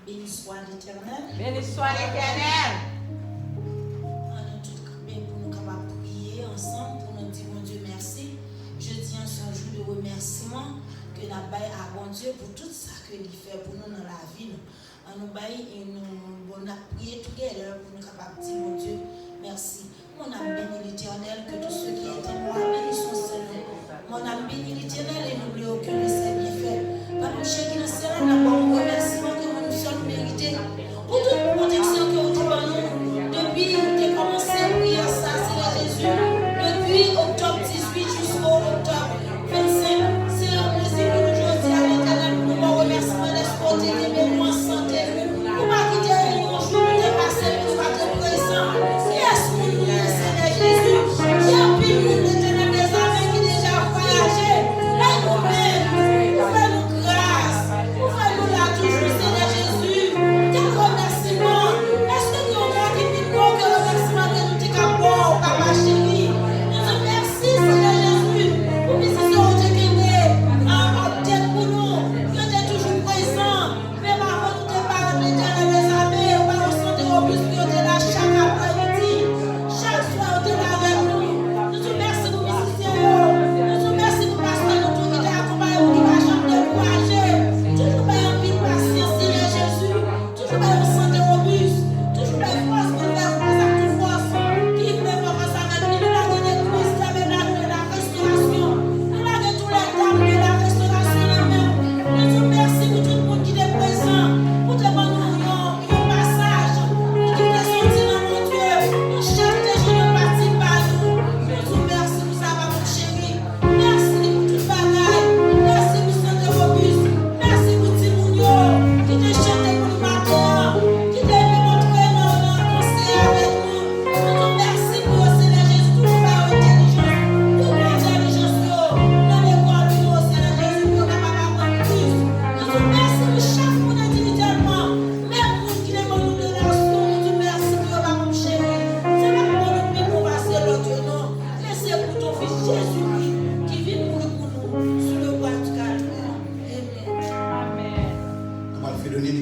Béni soit l'Éternel. Béni soit l'Éternel. On est tous campés pour nous capables de prier ensemble, pour nous dire, mon Dieu, merci. Je dis en ce jour de remerciement que nous avons à bon Dieu pour tout ça qu'il fait pour nous dans la vie. On nous baille et nous avons prié tout à l'heure pour nous capables de dire, mon Dieu, merci. Mon âme bénit l'Éternel, que tous ceux qui étaient morts bénissent son Seigneur. Mon âme bénit l'Éternel et n'oublie aucun de ses bienfaits. Pas nous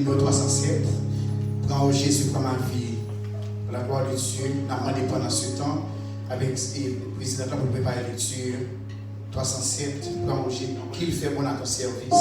numéro 307. Quand Jésus prend ma vie, pour la gloire de Dieu, nous avons demandé pendant ce temps, avec le président pour préparer la lecture 307, quand qu'il fait bon à ton service.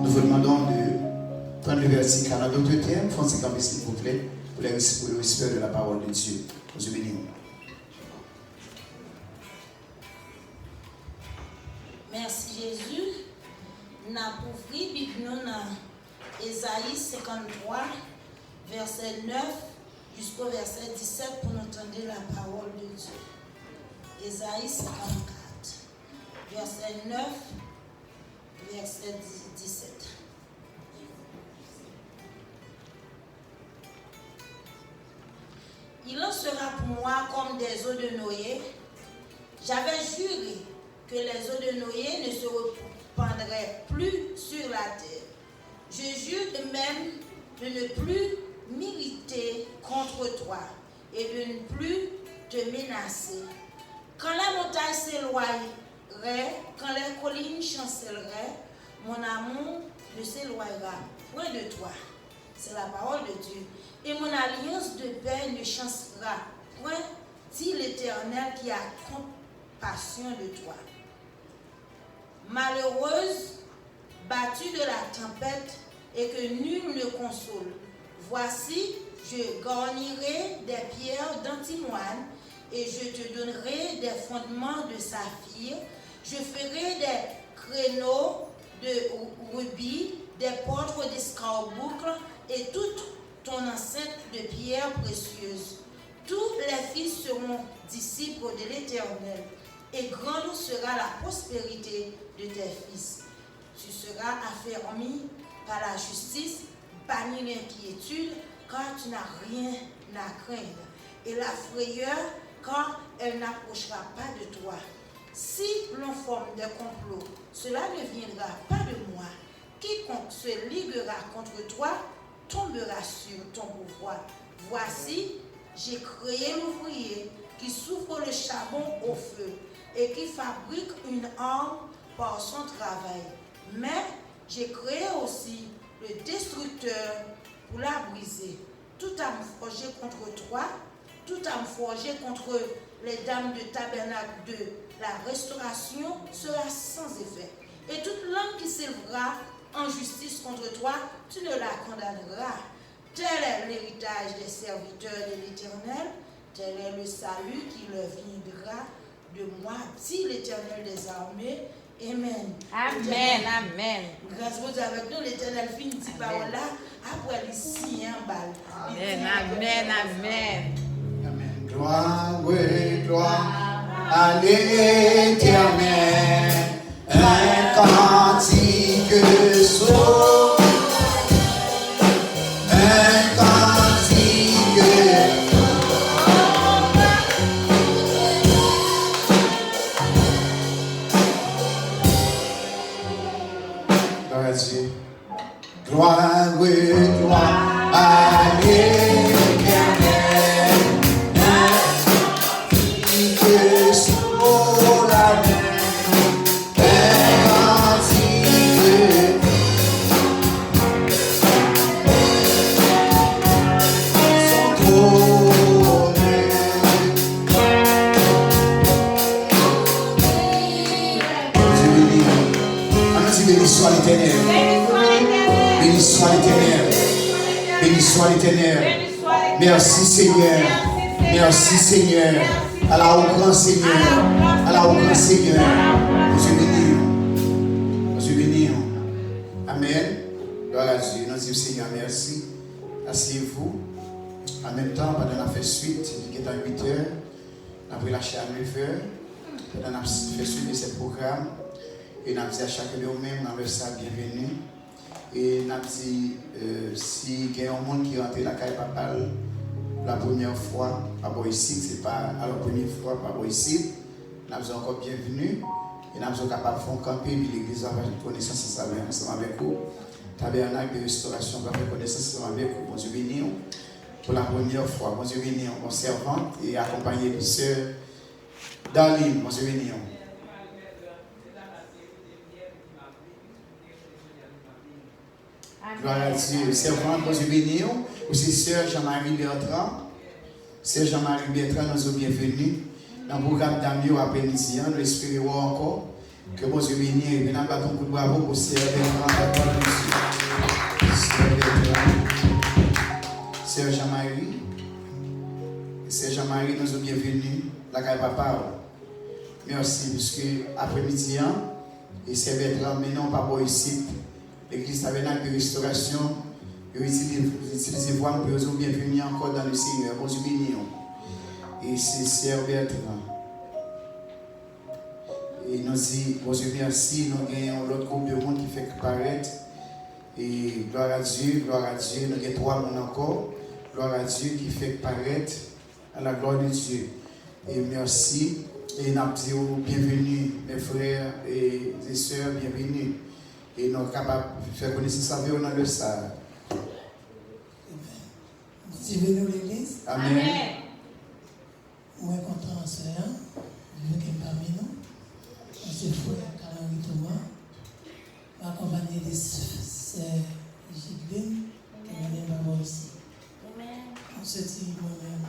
Nous vous demandons de prendre le verset 42e, foncez campus s'il vous plaît, pour le respect de la parole de Dieu. Nous bénissons. Merci Jésus. n'a ouvri Bible dans Ésaïe 53, verset 9 jusqu'au verset 17 pour entendre la parole de Dieu. Ésaïe 54, verset 9, verset 17. Il en sera pour moi comme des eaux de Noé. J'avais juré que les eaux de Noé ne se répandraient plus sur la terre. Je jure même de ne plus m'irriter contre toi et de ne plus te menacer. Quand la montagne s'éloignerait, quand les collines chancelleraient, mon amour ne s'éloignera point de toi. C'est la parole de Dieu. Et mon alliance de paix ne chancellera point, dit l'Éternel qui a compassion de toi. Malheureuse, battue de la tempête et que nul ne console, voici, je garnirai des pierres d'antimoine et je te donnerai des fondements de saphir. Je ferai des créneaux de rubis, des portes d'escarboucle et toute ton enceinte de pierres précieuses. Tous les fils seront disciples de l'Éternel, et grande sera la prospérité de tes fils. Tu seras affermi par la justice, banni l'inquiétude, car tu n'as rien à craindre, et la frayeur, car elle n'approchera pas de toi. Si l'on forme des complots, cela ne viendra pas de moi. Quiconque se liguera contre toi tombera sur ton pouvoir. Voici, j'ai créé l'ouvrier qui souffre le charbon au feu et qui fabrique une arme par son travail. Mais j'ai créé aussi le destructeur pour la briser. Tout arme forgée contre toi, tout arme forgée contre les dames de tabernacle de la restauration sera sans effet. Et toute langue qui s'élèvera en justice contre toi, tu ne la condamneras. Tel est l'héritage des serviteurs de l'Éternel, tel est le salut qui leur viendra de moi, dit l'Éternel des armées. Amen. Amen, amen. Grâce à Dieu avec nous, l'Éternel finit cette parole là, après les signes en balle. Amen, amen, amen. Amen. Gloire, oui, gloire à l'Éternel. Un cantique saut, un cantique. Gloire à Dieu. Gloire, oui, gloire à l'Éternel. Un cantique saut la mer. Béni soit l'Éternel. Béni soit l'Éternel. Béni soit l'Éternel. Merci Seigneur. Merci Seigneur. À la haut grand Seigneur. À la haut grand Seigneur. Dieu béni. Dieu béni. Amen. Gloire à Dieu. Nous disons Seigneur merci. Asseyez-vous. En même temps, pendant la fête suite, il est à 8 heures. Nous avons lâché à 9 heures. Pendant la fête suite de ce programme. Et nous avons dit à chacun de nous-mêmes, nous avons ça bienvenue. Et nous avons dit, si il y a un monde qui est rentré dans la caille papale la première fois, pas ici, c'est pas la première fois, pas ici, nous avons encore bienvenue. Et nous sommes capables de faire camper, puis l'église va faire connaissance ensemble avec vous. Tabernacle de restauration va faire connaissance ensemble avec vous. Bon Dieu béni, pour la première fois, bon Dieu béni, bon servante et accompagné de sœur Darlene, bon Dieu béni. Gloire à Dieu. Servante, bon Dieu béni. Aussi, sœur Jean-Marie Bertrand. Sœur Jean-Marie Bertrand, nous sommes bienvenus. Dans le programme d'Amio après-midi, nous espérons encore que bon Dieu béni. Et nous battons un coup de bravo pour sœur Bertrand. Sœur Bertrand. Sœur Jean-Marie. Sœur Jean-Marie, nous sommes bienvenus. La caille papa. Merci, puisque après-midi, Et c'est Bertrand, maintenant, pas pour ici. L'église tabernacle de restauration. Et utilisez voix pour vous bienvenue encore dans le Seigneur. Bonjour, béni. Et c'est Sœur Bertrand. Et nous disons, bonjour, merci. Nous avons l'autre groupe de monde qui fait paraître. Et gloire à Dieu, gloire à Dieu. Nous avons 3 mondes encore. Gloire à Dieu qui fait paraître à la gloire de Dieu. Et merci. Et nous disons bienvenue, mes frères et sœurs, bienvenue. Et nous sommes capables de faire connaissance avec vous dans le salle. Bienvenue à l'église. Amen. Moi, content, sœur. Je veux qu'il parmi nous. Monsieur frère Calamari Thomas, accompagné de sœur Gilbine, qui m'a maman ici. On se dit moi-même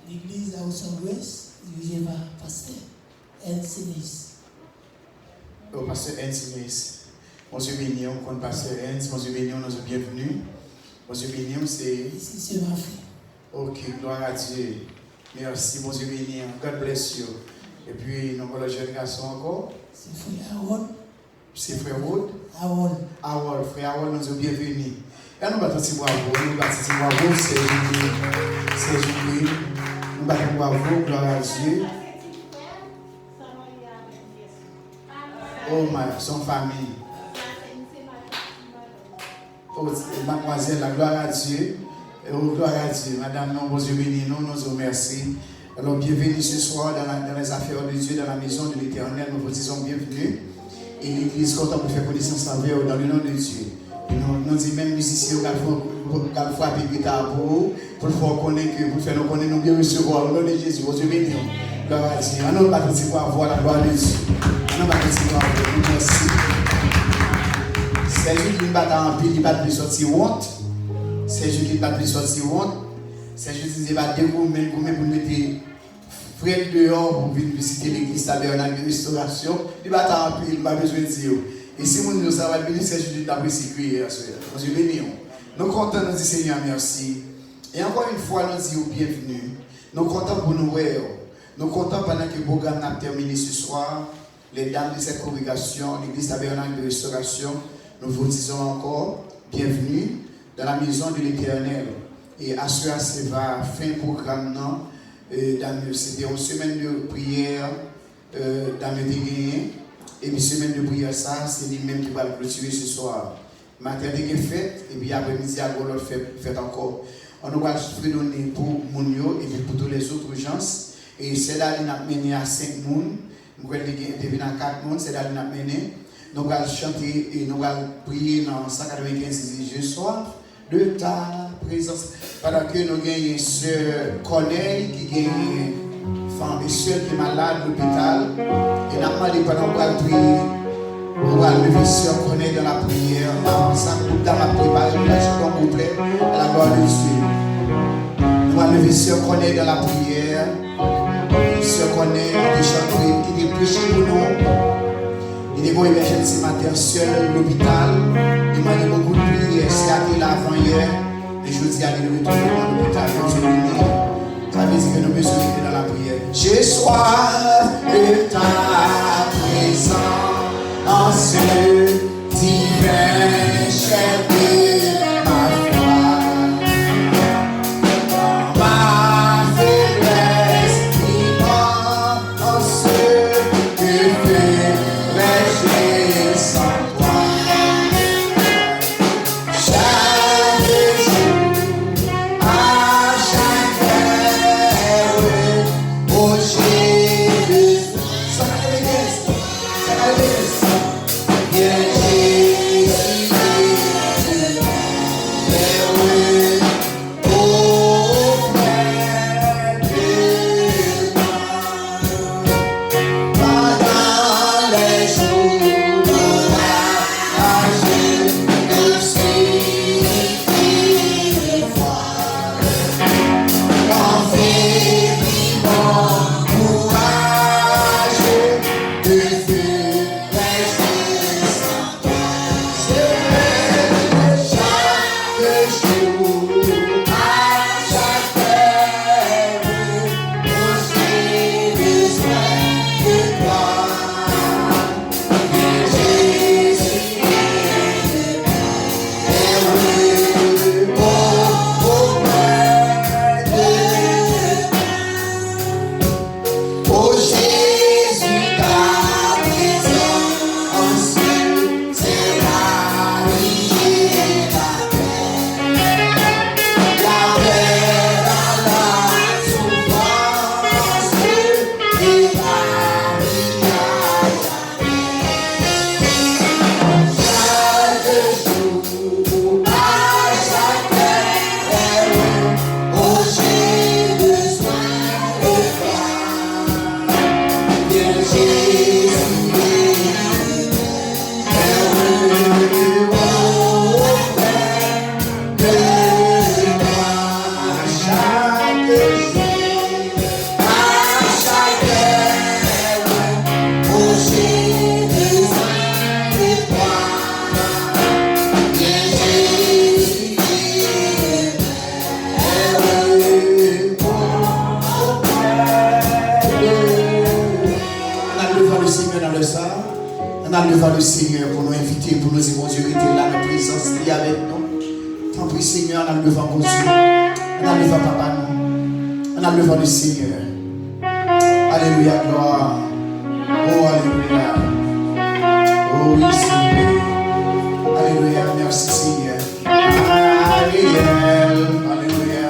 l'église à Ouest, dirigée par pasteur Ensinis. Au pasteur Ensinis. Monsieur Bénion, comme pasteur Ens, Monsieur Bénion, nous sommes bienvenus. Monsieur Bénion, c'est. Ici, c'est ma fille. Ok, gloire à Dieu. Merci, Monsieur Bénion. God bless you. Et puis, nous avons le jeune garçon encore. C'est frère Harold. C'est frère Wood. Harold. Harold, frère Harold, nous sommes bienvenus. Et nous battons bravo, nous battons bravo, c'est Julie. C'est Julie. Nous battons bravo, gloire à Dieu. Oh, son famille. Oh, mademoiselle, la gloire à Dieu. Oh, gloire à Dieu. Madame, non, vos yeux bénis, nous vous remercions. Alors, bienvenue ce soir dans les affaires de Dieu, dans la maison de l'Éternel. Nous vous disons bienvenue. Et l'Église content pour faire connaissance avec vous dans le nom de Dieu. Et nous disons même musiciens, nous frapper guitare pour faire connaître, pour faire nous connaître, nous bien recevoir. Au nom de Jésus, vos yeux bénis. Gloire à Dieu. Nous battons pour avoir la gloire de Dieu. Nous battons pour avoir. Merci. C'est juste qu'il bat en pile, il bat de sortir honte. C'est juste qu'il bat de sortir honte. C'est juste qu'il bat de gourmet pour mettre frère dehors pour venir visiter l'église tabernacle de restauration. Il bat en pile, il n'a pas besoin de dire. Et si nous ça va venir, c'est juste d'apprécier hier. Nous sommes bénis. Nous sommes contents, nous disons Seigneur, merci. Et encore une fois, nous disons bienvenue. Nous sommes contents pour nous voir. Nous sommes contents pendant que le programme a terminé ce soir. Les dames de cette congrégation, l'église tabernacle de restauration, nous vous disons encore bienvenue dans la maison de l'Éternel. Et à ce va fin programme. C'était une semaine de prière dans le dégagné. Et puis semaine de prière, ça, c'est lui-même qui va le clôturer ce soir. Matin de fête, et puis après-midi, à l'autre fête encore. On va se donner pour Mounio et puis pour tous les autres gens. Et c'est là qu'il a mené à 5 personnes. Nous allons devenir à 4 personnes, c'est là qu'il a mené. Nous allons chanter et nous allons prier dans 195 je soir de ta présence. Pendant que nous avons une sœur Corneille qui gagne une femme et sœur qui est malade à l'hôpital. Et nous avons demandé pendant qu'on va prier, nous allons lever sœur Corneille dans la prière. Ensemble, nous allons préparer la chanson complète à la gloire de Dieu. Nous allons lever sœur Corneille dans la prière. Sœur Corneille qui est prêché pour nous. Il est bon émergency matin seul à l'hôpital. Il m'a dit beaucoup de prières. C'est à qui l'avant hier. Et je dis à lui de retourner dans l'hôpital. Ça veut dire que nous besoin d'être dans la prière. J'ai soif de ta présence, divin chef de ma foi. Dans ma faiblesse, immense, que ferais-je sans toi? Chaque jour, à chaque heure, oh Jésus, ça bien Jésus, auprès de moi, pendant les jours d'orage, de suffit de foi, quand vit mon courage, de feu. le ça, on a devant le Seigneur pour nous inviter, pour nous dire, mon Dieu, était là, la présence liée avec nous. Tant pis, Seigneur, on a devant mon Dieu. On a devant Papa, nous. On a devant le Seigneur. Alléluia, gloire. Oh, alléluia. Oh, oui, Seigneur. Alléluia, merci, Seigneur. Alléluia. Alléluia.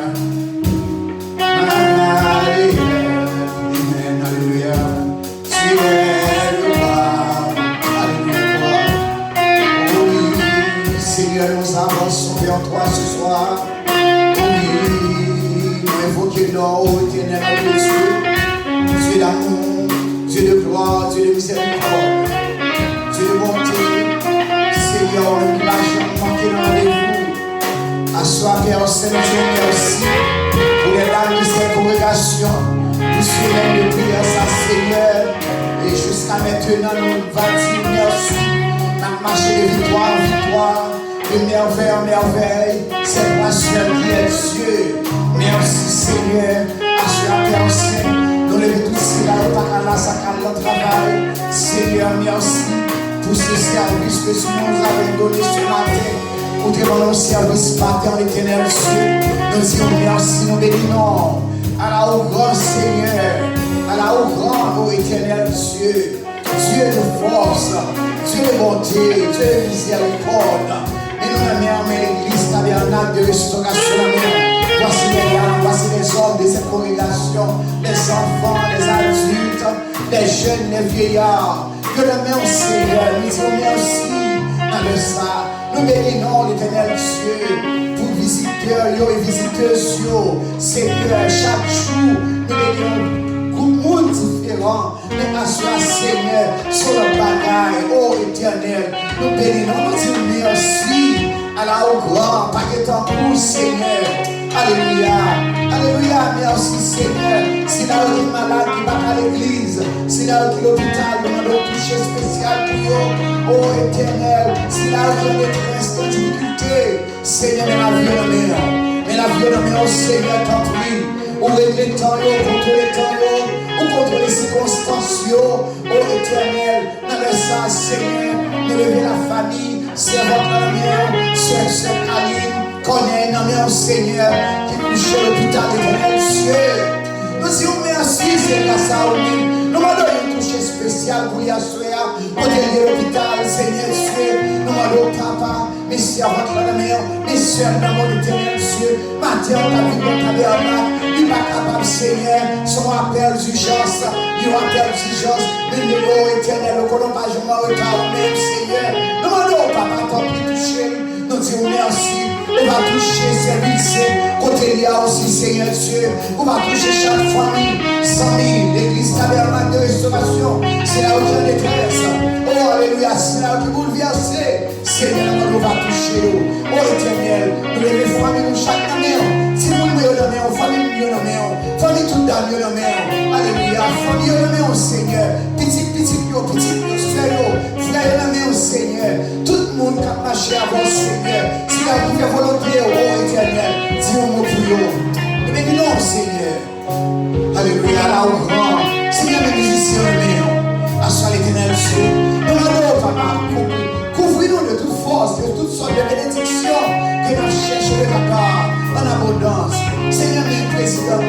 Amen. Alléluia. Tu es le roi. Alléluia. Oh, oui, Seigneur, nous avançons vers toi ce soir. Oui, nous invoquons ô éternel Dieu. Dieu d'amour, Dieu de gloire, Dieu de miséricorde, Dieu de bonté. Seigneur, nous ne lâchons manquer dans rendez-vous. Assois, Père Saint-Dieu, merci pour les larmes de cette congrégation, pour ce règne de prière, ça, Seigneur. Et jusqu'à maintenant, nous va dire merci. Nous marché de victoire en victoire, de merveille en merveille. C'est moi seul qui est Dieu. Merci, Seigneur. Assois, Père Saint, nous levons tous cela au Pakala, Sakala, travail. Seigneur, merci pour ce service que tu nous avais donné ce matin. Pour devant nos services matin, l'éternel Dieu. Nous disons merci, nous bénissons. À la haut grand Seigneur, à la haut grand, ô éternel Dieu. Dieu de force, Dieu de bonté, Dieu de miséricorde. Et nous aimons l'église tabernacle de restauration. Voici les âmes, voici les hommes de cette congrégation, les enfants, les adultes, les jeunes, les vieillards. Que la main au Seigneur, nous disons merci dans le ça. Nous bénissons l'éternel Dieu pour visiteurs et visiteuses. Seigneur, chaque jour, nous bénissons beaucoup de monde différent. Mais assois, Seigneur, sur le bagaille, ô éternel. Nous bénissons, nous disons merci à la haut grand, pas que tant pour Seigneur. Alléluia, alléluia, merci Seigneur. Si là où il est malade, qui va à l'église, si là où il est à l'hôpital, nous avons un toucher spécial pour eux. Oh éternel, si là où il y a des détresse, des difficultés, Seigneur, mais la vie est meilleure. Mais la vie est meilleure, Seigneur, tant pis. Ou régler le temps, contre les temps, ou contre les circonstances. Oh éternel, dans le sang, Seigneur, nous lever la famille, c'est votre mère, c'est Aline. Connais un Seigneur qui couche à l'hôpital éternel Dieu. Nous disons merci, c'est grâce à vous. Nous demandons une touche spéciale pour Yahshua, pour l'hôpital, Seigneur Dieu. Nous demandons papa, mes soeurs, votre mère, mes soeurs, dans mon éternel Dieu. Matin, on a vu mon tabernacle, il n'est pas capable, Seigneur, son appel d'urgence, il appel d'urgence, mais nous, éternel, nous ne connaissons pas, je m'en retard, même Seigneur. Nous demandons papa, tant pis toucher. Nous disons merci. On va toucher service. Côté là aussi, Seigneur Dieu. On va toucher chaque famille. 100 000, l'église tabernacle de restauration. C'est là où il y a détresse. Oh, alléluia. C'est là où il est bouleversé. Seigneur, on va toucher. Oh, éternel. Nous les familles, nous chaque année. Si nous nous donnons, famille nous donnons. Famille tout dans nous donnons. Alléluia. Famille nous donnons, Seigneur. Petit, frère nous donnons, Seigneur. Tout le monde qui a marché avant, Seigneur. Si là où il fait volonté, oh, éternel. Dis un mot pour nous. Nous bénissons, Seigneur. Alléluia. Là où grand. Seigneur, mes musiciens, nous assois l'éternel Dieu. Nous demandons, papa, couvrir-nous de toute force, de toutes sortes de bénédictions que nous cherchons de ta part en abondance. Seigneur, mes présidents,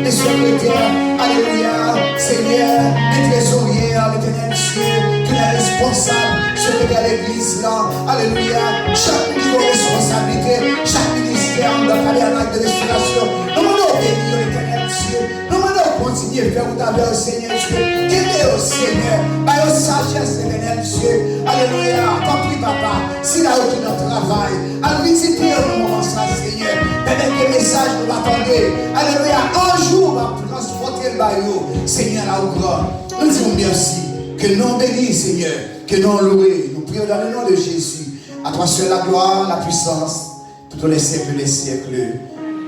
mes secrétaires, alléluia. Seigneur, mes trésoriers, l'éternel Dieu, que les responsables, secrétaire de l'église là, alléluia. Chaque niveau de responsabilité, chaque ministère dans le tabernacle de restauration. Nous demandons bénir l'éternel Dieu. Nous demandons continuer à faire où t'avais au Seigneur Dieu. Qu'aimez au Seigneur, par la sagesse l'éternel Dieu. Alléluia. Tant pis, papa, si là où tu notre travail, à visiter au moment ça, Seigneur. Peut-être que le message nous attendait. Alléluia. Un jour, on va transporter le baillot. Seigneur, là où grand. Nous disons merci. Que nous bénisse, Seigneur. Que nous louons. Nous prions dans le nom de Jésus. À toi seul la gloire, la puissance, pour les siècles des siècles.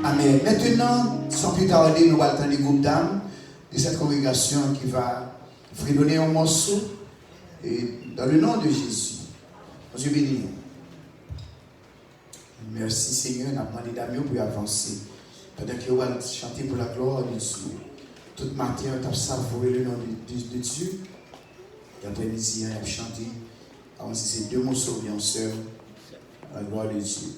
Amen. Maintenant, sans plus tarder, nous allons attendre les groupes d'âmes de cette congrégation qui va fredonner un morceau. Et dans le nom de Jésus, Dieu béni. Merci Seigneur, nous avons demandé d'amour pour avancer. Pendant que nous allons chanter pour la gloire de Dieu. toute matière, tu as savouré le nom de Dieu. Et après-midi, il a chanté. Comme si c'est deux mots sauvés en seul. La gloire de Dieu.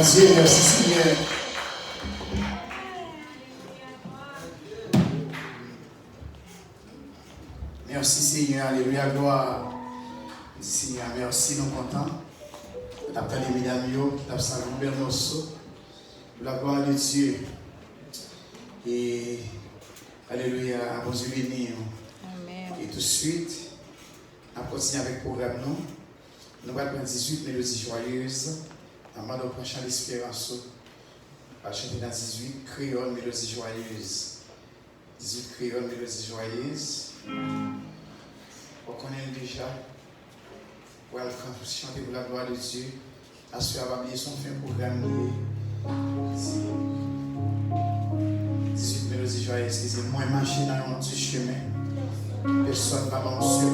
Dieu, merci Seigneur. Merci Seigneur, alléluia, gloire. Seigneur, merci, nous contents. Nous avons les mesdames qui ont salé un bel morceau. La gloire de Dieu. Et alléluia, à vos yeux bénis. Et tout de suite, on continue avec le programme. Nous allons prendre 18 mélodies joyeuses. Avant de prendre l'espérance, on va chanter dans 18 créoles mélodies joyeuses. 18 créoles mélodies joyeuses. On connaît déjà. On va chanter pour la gloire de Dieu. Assurez va bien son fin programme. 18 mélodies joyeuses. C'est moins marcher dans un petit chemin. Personne ne va m'en marcher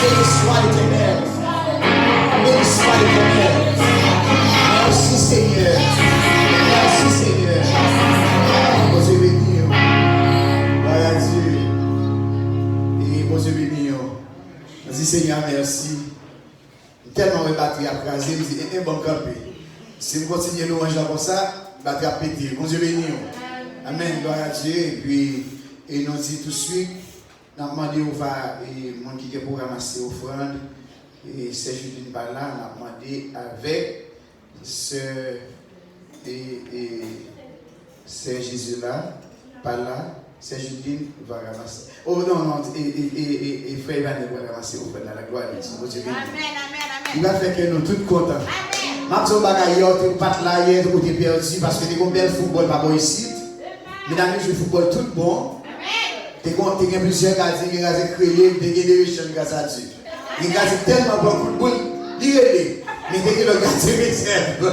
Béni soit l'Éternel. Béni soit l'Éternel. Merci Seigneur. Merci Seigneur. Bon Dieu béni. Gloire à Dieu. Et bon Dieu béni. Merci Seigneur, merci. Tellement de batterie à craser, je dis, bon campé. Si vous continuez nous manger comme ça, batterie à péter. Bon Dieu béni. Amen, gloire à Dieu. Et puis, et nous dit tout de suite, nous avons demandé où va, et mon qui est pour ramasser offrande, et c'est Juline par là, nous avons demandé avec ce Jésus là, par là, c'est Juline va ramasser. Oh non, et frère Ivan va ramasser offrande dans la gloire de Dieu. Bon Dieu béni. Amen, amen, amen. Il va faire que nous tous contents. Amen. Maxo Bagayor, tu pas là hier, tu es perdu parce que tu as un bel football, pas bon ici. Mesdames, je joue football tout bon. Tu as plusieurs gardiens qui ont créé, tu as des richesses grâce à Dieu. Les gardiens tellement bon coup de boule, dis-le. Mais tu as le gardien réserve.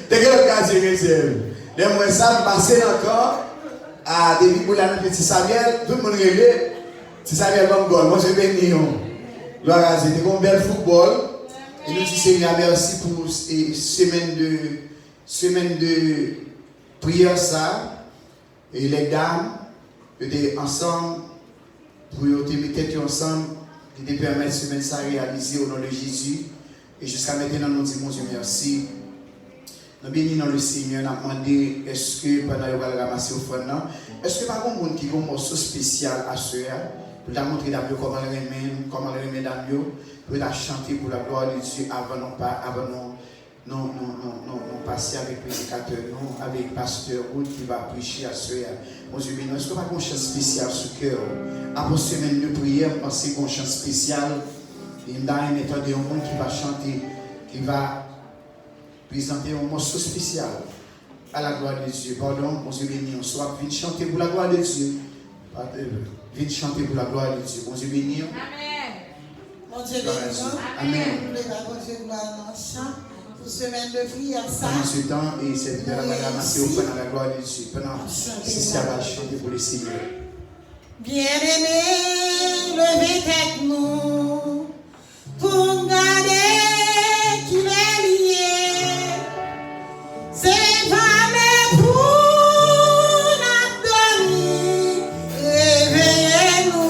Tu as le gardien réserve. Les moins ça, passer encore à David Boulana, petit Samuel, tout le monde réglé. Petit Samuel comme goal. Moi, je vais bénir. Gloire à Dieu. Tu as un bel football. Et nous disons Seigneur, merci pour semaine de prière ça. Et les dames, étaient ensemble, pour te mettre ensemble, qui te permettent de semaine ça réaliser au nom de Jésus. Et jusqu'à maintenant, nous disons Dieu merci. Nous bénissons le Seigneur, nous avons demandé, est-ce que pendant que vous allez ramasser au fond, est-ce que par contre, qui a un morceau spécial à ce pour la montrer d'abord comment les remet d'amour, pour la chanter pour la gloire de Dieu avant nous passer avec le prédicateur, nous, avec le pasteur Wood qui va prêcher à ce mon Dieu béni. Est-ce que pas une chance spéciale sur le cœur? Après semaine de prière, je pense qu'on chance spéciale. Et dans un état de monde qui va chanter, qui va présenter un morceau spécial à la gloire de Dieu. Pardon, mon Dieu béni, on soit vite chanter pour la gloire de Dieu. Vite chanter pour la gloire de Dieu. Mon Dieu béni. Amen. Mon Dieu béni. Amen. Nous devons Dieu gloire dans le chant pour semaine de prière. Pendant ce temps, et c'est de la ramasser au fond dans la gloire de Dieu. Pendant ce ça va chanter pour le Seigneur. Bien-aimé, levez tête nous pour garder qu'il est lié. C'est pas mes pour notre dormir, réveillez-nous.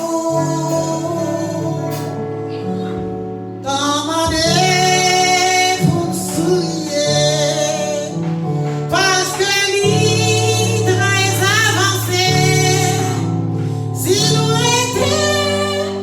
Commandez pour souiller, parce que l'île très avancée. Si nous étions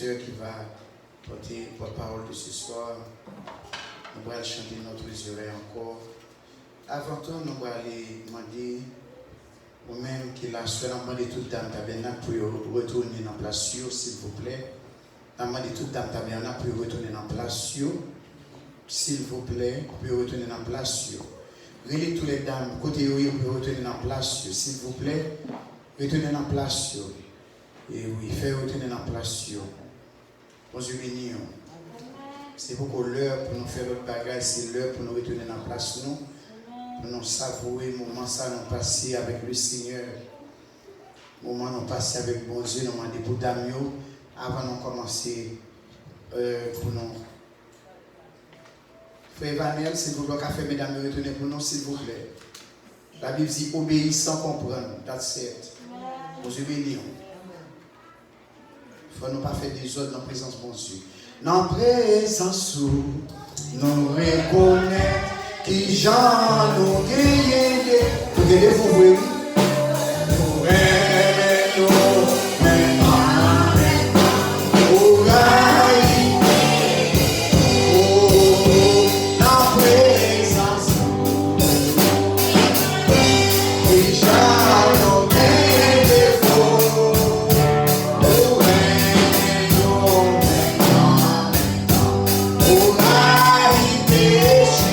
pasteur qui va porter porte-parole de ce soir. Nous allons chanter notre Jésus encore. Avant tout, nous allons aller demander ou même qu'il a seulement demandé toute dame tabernacle pour retourner dans la place, s'il vous plaît. Nous demandé toute dame tabernacle pour retourner dans la place, s'il vous plaît, pour retourner dans la place. Relez tous les dames, côté où pour retourner dans la place, s'il vous plaît, retourner dans la place. Et oui, faire retourner dans la place. Bon Dieu béni. C'est beaucoup l'heure pour nous faire notre bagage, c'est l'heure pour nous retourner dans la place. Nous. Pour nous savourer le moment ça nous passer avec le Seigneur. Le moment nous passer avec bon Dieu, nous demander pour Damio avant de commencer pour nous. Frère Vanel, s'il vous plaît, café mesdames, retournez pour nous, s'il vous plaît. La Bible dit obéir sans comprendre. That's it. Bon Dieu béni. Il ne faut nous pas faire des ordres dans la présence de bon Dieu. Dans la présence où nous reconnaissons. Qui j'en nous guérit, vous guérez vous, oui. Nous aimons, maintenant, pour railler, dans la présence, qui j'en nous guérit, nous aimons, maintenant, pour railler, péché.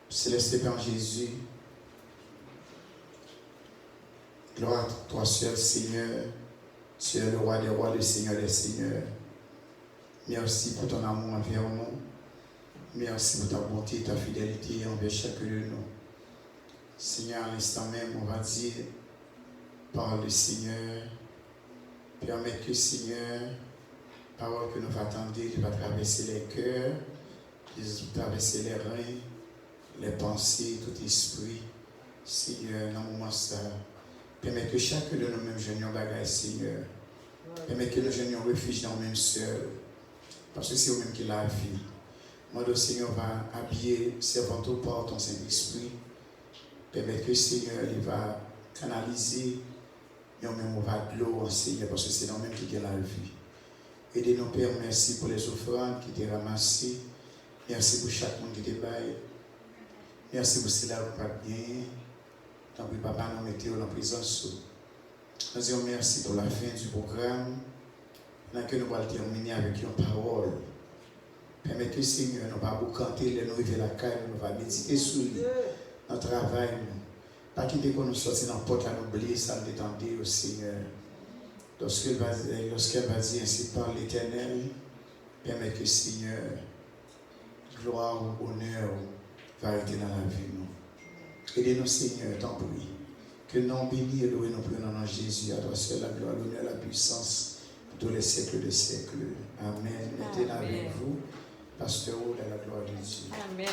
Céleste Père Jésus, gloire à toi seul Seigneur, tu es le roi des rois, le Seigneur des seigneurs. Merci pour ton amour envers nous. Merci pour ta bonté et ta fidélité envers chacun de nous. Seigneur, à l'instant même, on va dire, par le Seigneur, permets que Seigneur, parole que nous va attendre, qui va traverser les cœurs, qui va traverser les reins, les pensées, tout esprit. Seigneur, dans le moment ça, Permets que chacun de nous-mêmes joignions bagaille, Seigneur. Permets que nous joignions refuge dans nous-mêmes seuls. Parce que c'est nous-mêmes qui la vie. Moi, le Seigneur va habiller, servant au par ton Saint-Esprit. Permets que Seigneur, il va canaliser nous-mêmes au va de l'eau, Seigneur, parce que c'est nous-mêmes qui gagnent la vie. Aidez-nous, Père, merci pour les offrandes qui t'ont ramassées. Merci pour chaque monde qui te baille. Merci pour cela que nous avons bien. Tant que Papa nous mettez en présence. Nous disons merci pour la fin du programme. Nous allons terminer avec une parole. Permettez que Seigneur, nous ne allons pas canter, nous arriver la caille, nous allons méditer sur lui, notre travail. Pas quitter qu'on nous sorte dans la porte, nous oublier ça, nous détendre au Seigneur. Lorsqu'elle va dire ainsi par l'Éternel, permet que Seigneur, gloire ou honneur va être dans la vie. Aidez-nous, Seigneur, t'en prie. Que le nom béni et loué nous prions dans Jésus. À toi seul la gloire, l'honneur, la puissance pour tous les siècles des siècles. Amen. Mettez avec vous, Pasteur Aude, à la gloire de Dieu. Amen.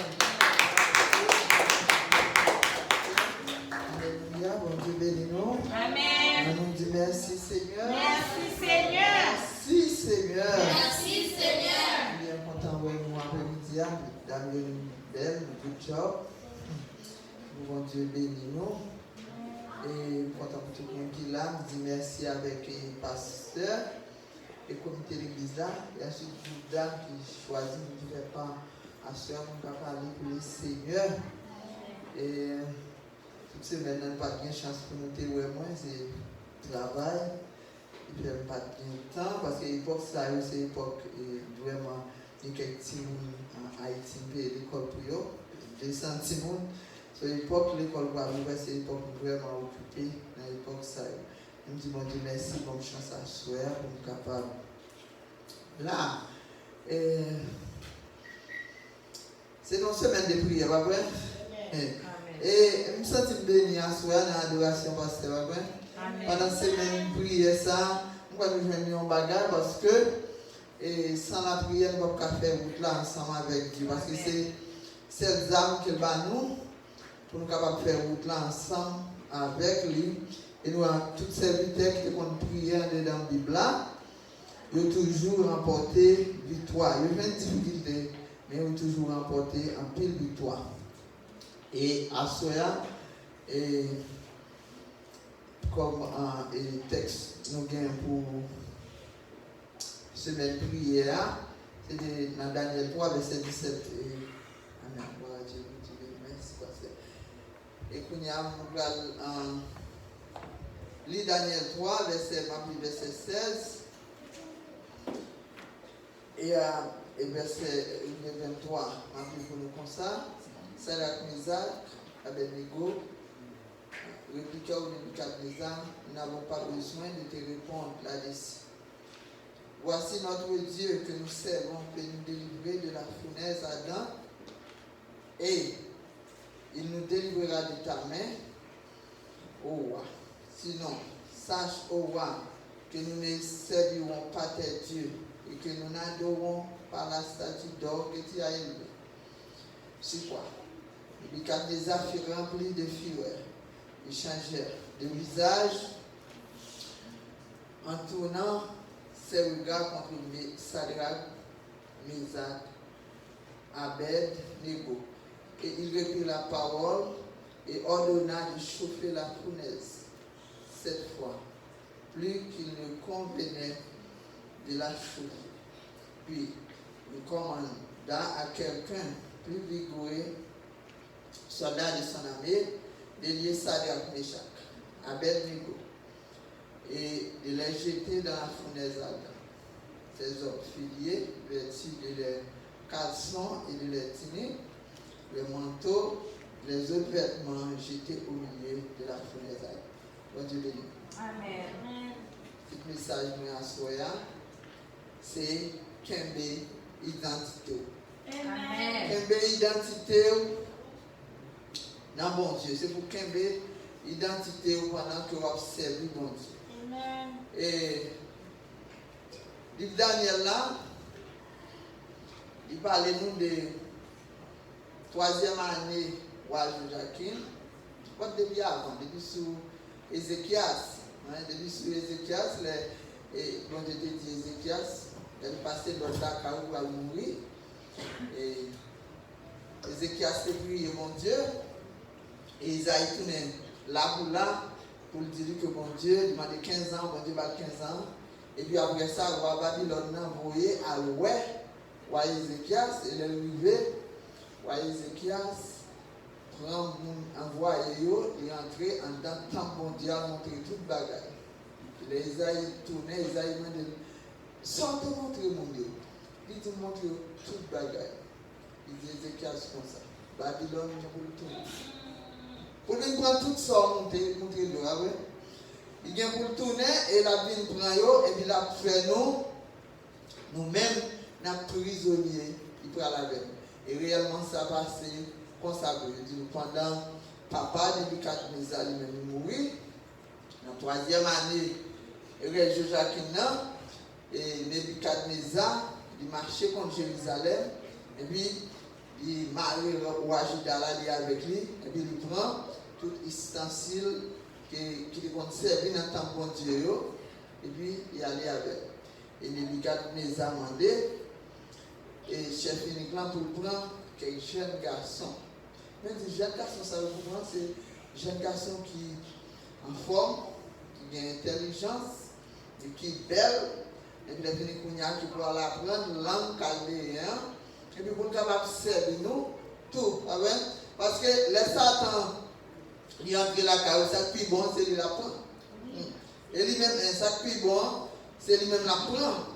Alléluia, bon Dieu bénis nous. Amen. On nous dit merci Seigneur. Merci Seigneur. Merci Seigneur. Merci Seigneur. Bien content de nous après-midi. Damien, belle, good job. Bon Dieu bénis nous. Et content pour tout le monde qui est là. Je dis merci avec le pasteur et le comité de l'église là. Il y a surtout une dame qui choisit de ne faire pas à ce qu'on va parler pour le Seigneur. Et toute semaine, on n'a pas de chance pour nous témoigner, c'est travail. Il ne fait pas de temps parce que l'époque, c'est l'époque vraiment, il y a quelques petits en Haïti, l'école pour eux, des centimes. So, l'époque, l'école pour arriver, c'est l'époque vraiment occupée. Dans l'époque, ça. Je me dis, mon Dieu, merci, bonne chance à souhait pour être capable. Là, c'est une semaine de prière, pas vrai? Et je me sens béni à souhait dans l'adoration, pasteur, pas vrai? Pendant cette semaine de prière, ça, je vais nous un bagage parce que sans la prière, nous ne pouvons pas faire route là ensemble avec Dieu. Parce que c'est cette âme qu'il va nous. Pour nous capables de faire route là ensemble avec lui. Et nous avons tous ces serviteurs qui ont prié dans la Bible là, ils ont toujours remporté victoire. Ils ont une difficulté, mais ils ont toujours remporté un pile victoire. Et à Soya, comme un texte nous gagnons pour semaine prière, c'est dans Daniel 3, verset 17. Amen. Merci, pasteur. Et qu'on y a lit Daniel 3, verset 16 et verset 23. Pour nous comme ça, Sadak Mizak, Abednego, répliqua au Nebuchadnezzar, nous n'avons pas besoin de te répondre là-dessus. Voici notre Dieu que nous servons peut nous délivrer de la fournaise Adam et il nous délivrera de ta main, ô roi. Sinon, sache, ô roi, que nous ne servirons pas tes dieux et que nous n'adorons pas la statue d'or que tu as élevée. C'est quoi? Nebuchadnezzar fut rempli de fureur. Ils changèrent de visage en tournant ses regards contre Sadrach, Meshach, Abed-Nego. Et il reprit la parole et ordonna de chauffer la fournaise. Cette fois, plus qu'il ne convenait de la chauffer. Puis, il commanda à quelqu'un plus vigoureux, soldat de son armée, de lier Sadrach, Meshach, Abed-Nego, et de les jeter dans la fournaise ardente. Ces hommes furent liés, vêtus de leurs caleçons et de leurs tuniques, le manteau, les autres vêtements jetés au milieu de la fournaise ardente. Bon Dieu béni. Amen. Le message de Soya, c'est Kembe identité. Amen. Kembe identité dans bon Dieu. C'est pour Kembe identité pendant que vous observez bon Dieu. Amen. Et livre Daniel là, il parle nous de 3e année roi Joachim. Pas depuis avant, depuis sous Ézéchias. Depuis sur Ézéchias, bon Dieu te dit Ézéchias, elle passait dans la carrière pour mourir. Et Ézéchias s'est prié mon Dieu. Et Isaïe tourne là pour dire que mon Dieu demandait 15 ans, mon Dieu bat 15 ans. Et puis après ça, le roi Babylone a envoyé à l'ouest, roi Ézéchias, et il est arrivé, roi Ézéchias prend envoyé et entrer en dans le temple mondial, montrer toute bagaille. Les Isaïe tourné, Isaïe m'a dit, sortez montrer mon Dieu. Il dit montrer toute bagaille. Il dit Ézéchias comme ça. Babylone, pour le tourner. Pour lui prendre tout ça, montrer le ah ouais. Il vient pour le tourner et la ville prend yo et puis la fait nous-mêmes, nous prisonniers, il prend la veine. Et réellement ça passe comme ça. Pendant papa Nebuchadnezzar lui-même mourit, dans la 3e année, il reste Joachim et Nebuchadnezzar, il marchait contre Jérusalem et puis il marie le roi Juda avec lui et puis il prend tout ustensile qui est servi dans le temple de Dieu et puis il allait avec. Et Nebuchadnezzar a demandé et chef uniquement pour prendre quelques jeunes garçons. Mais les jeunes garçons, ça veut dire c'est jeunes garçons qui en forme, qui ont intelligence, et qui sont belles, et puis les gens qui peuvent apprendre langue chaldéenne, et puis pour être capable de servir nous, tout. Parce que les Satan, il entre la caille, ça qui est bon, c'est lui l'apprendre. Et lui-même, ça qui est bon, c'est lui-même l'apprendre.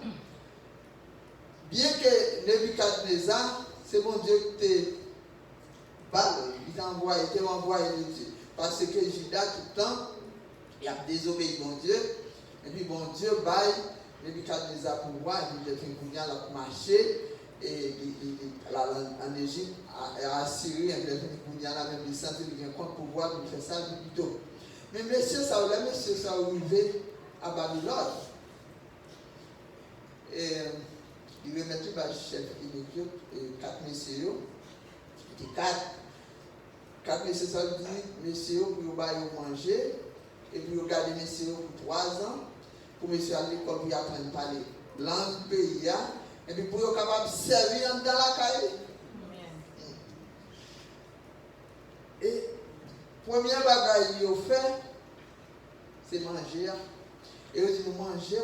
Bien que Nebuchadnezzar, c'est mon Dieu qui te parle, il t'a envoyé le Dieu. Parce que Judas, tout le temps, il a désobéi mon Dieu. Et puis bon Dieu baille Nebuchadnezzar pour voir, et puis il a marché en Égypte, en Syrie, il a même senti qu'il compte pour voir, il fait ça plutôt. Mais messieurs, ça arrivé à Babylone. Et il remet tout le chef, il est 4 messieurs. Il dit 4 messieurs, ça veut dire messieurs pour manger, et puis regarder messieurs pour 3 ans, pour messieurs à l'école pour apprendre à parler langue pays, et puis pour être capable de servir dans la caille. Et première bagaille qu'il fait, c'est manger. Et il dit manger,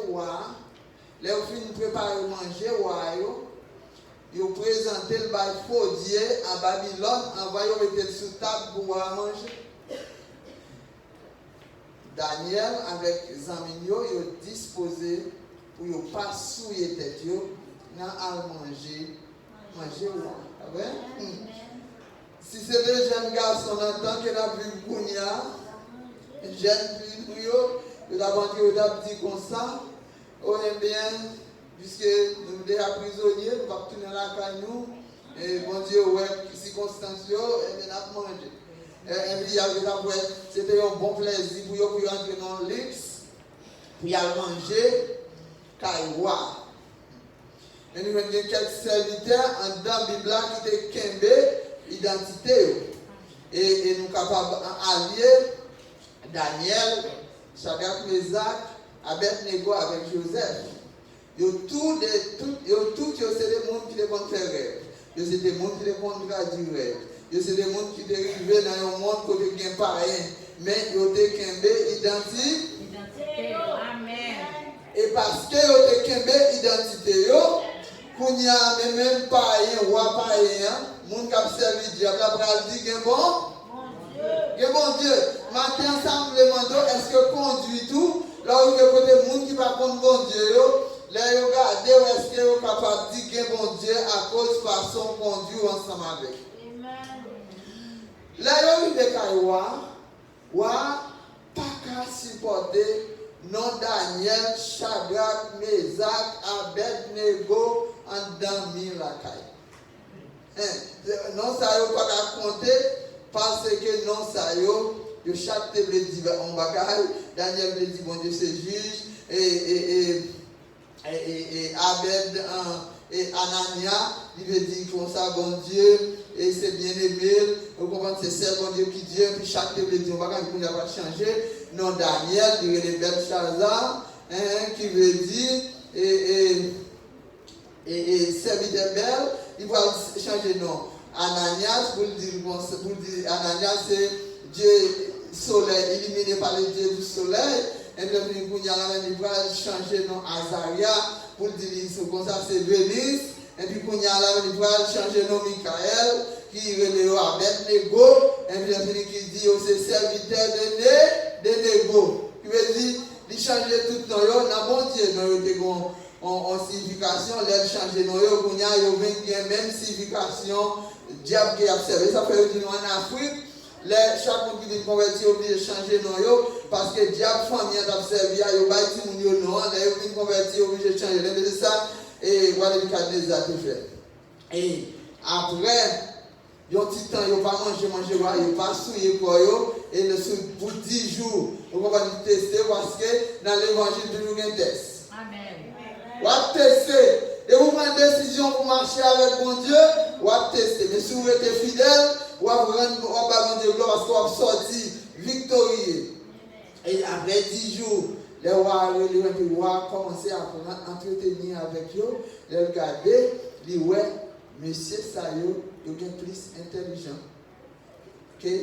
les filles nous préparent manger, ils ont présenté le bail faudier à Babylone, envoyé mettre sous table pour manger. Daniel, avec les amis, ils ont disposé pour ne pas souiller tête, ils ont manger. Si c'est des jeunes garçons, en tant que la vie Kounia, jeunes filles, ils ont dit comme ça, oh bien, puisque nous sommes déjà prisonniers, nous allons tourner la caille, et bon Dieu, ouais, circonstances, et bien, nous allons manger. Et puis, c'était un bon plaisir pour entrer dans le luxe, pour aller manger, cailloua. Et nous avons quelques serviteurs en dedans de la Bible qui étaient Kembe, identité. Et nous sommes capables d'allier Daniel, Shadrach, Meshach, Abednego avec Joseph. Ils ont tous c'est des gens qui les font faire rêve. Ils sont des gens qui les font traduire rêve. Ils sont des gens qui dérivent dans un monde côté qui n'est pas rien. Mais ils ont été Kembe identité. Amen. Et parce que ils ont été Kembe identité, qu'on n'y a même pas rien, ou pas rien, moun qui a servi Dieu, qui dit que bon Dieu, matin ensemble le mando, est-ce que conduit tout, là où il y a des gens qui ne parlent pas de bon Dieu, là ils regardent, est-ce que vous êtes capable de dire que bon Dieu à cause de façon conduit ensemble avec. Là il y a des caillois, pas qu'à supporter non Daniel, Shadrach, Meshach, Abednego, en dami la caille. Non, ça y pas qu'à compter, parce que non, ça y chaque table dit on bagaille, Daniel le dit, bon Dieu, c'est juge, et Abed et Anania, il veut dire comme ça, bon Dieu, et c'est bien aimé. Vous comprenez, c'est servant Dieu qui Dieu, puis chaque table de Dieu, on va changer. Non, Daniel, il y a les Belshazzar, qui veut dire, et serviteur Bel, il va changer nom. Ananias, pour dire Ananias, c'est Dieu soleil, éliminé par le Dieu du soleil. Et puis, il va changer nom Azaria, pour dire comme ça, c'est Vélis. Et puis, il va changer nom Michael, qui est le Abednego. Et puis, qui dit, c'est serviteur de Nego. Qui veut dire, il change tout le temps. Il y a bon Dieu, en signification, il change de nom. Il y a même signification, diable qui a observé. Ça fait dire en Afrique. Chaque monde qui est converti est obligé de changer de nom parce que le diable famille a observé, il y a un nom, il est converti est obligé de changer. C'est ça, et voilà le cas des actes fait. Et après, il y a un petit temps, il n'y a pas manger, il n'y a pas souiller quoi, et pour 10 jours, on va tester parce que dans l'évangile, toujours un test. Amen. On va tester. Et vous prenez une décision pour marcher avec mon Dieu, on va tester. Mais si vous êtes fidèle, on va vous rendre Dieu gloire parce qu'on va sortir victorieux. Et après 10 jours, les rois commencer à entretenir avec eux, les regarder, les ouais, monsieur Sayo, il est plus intelligent que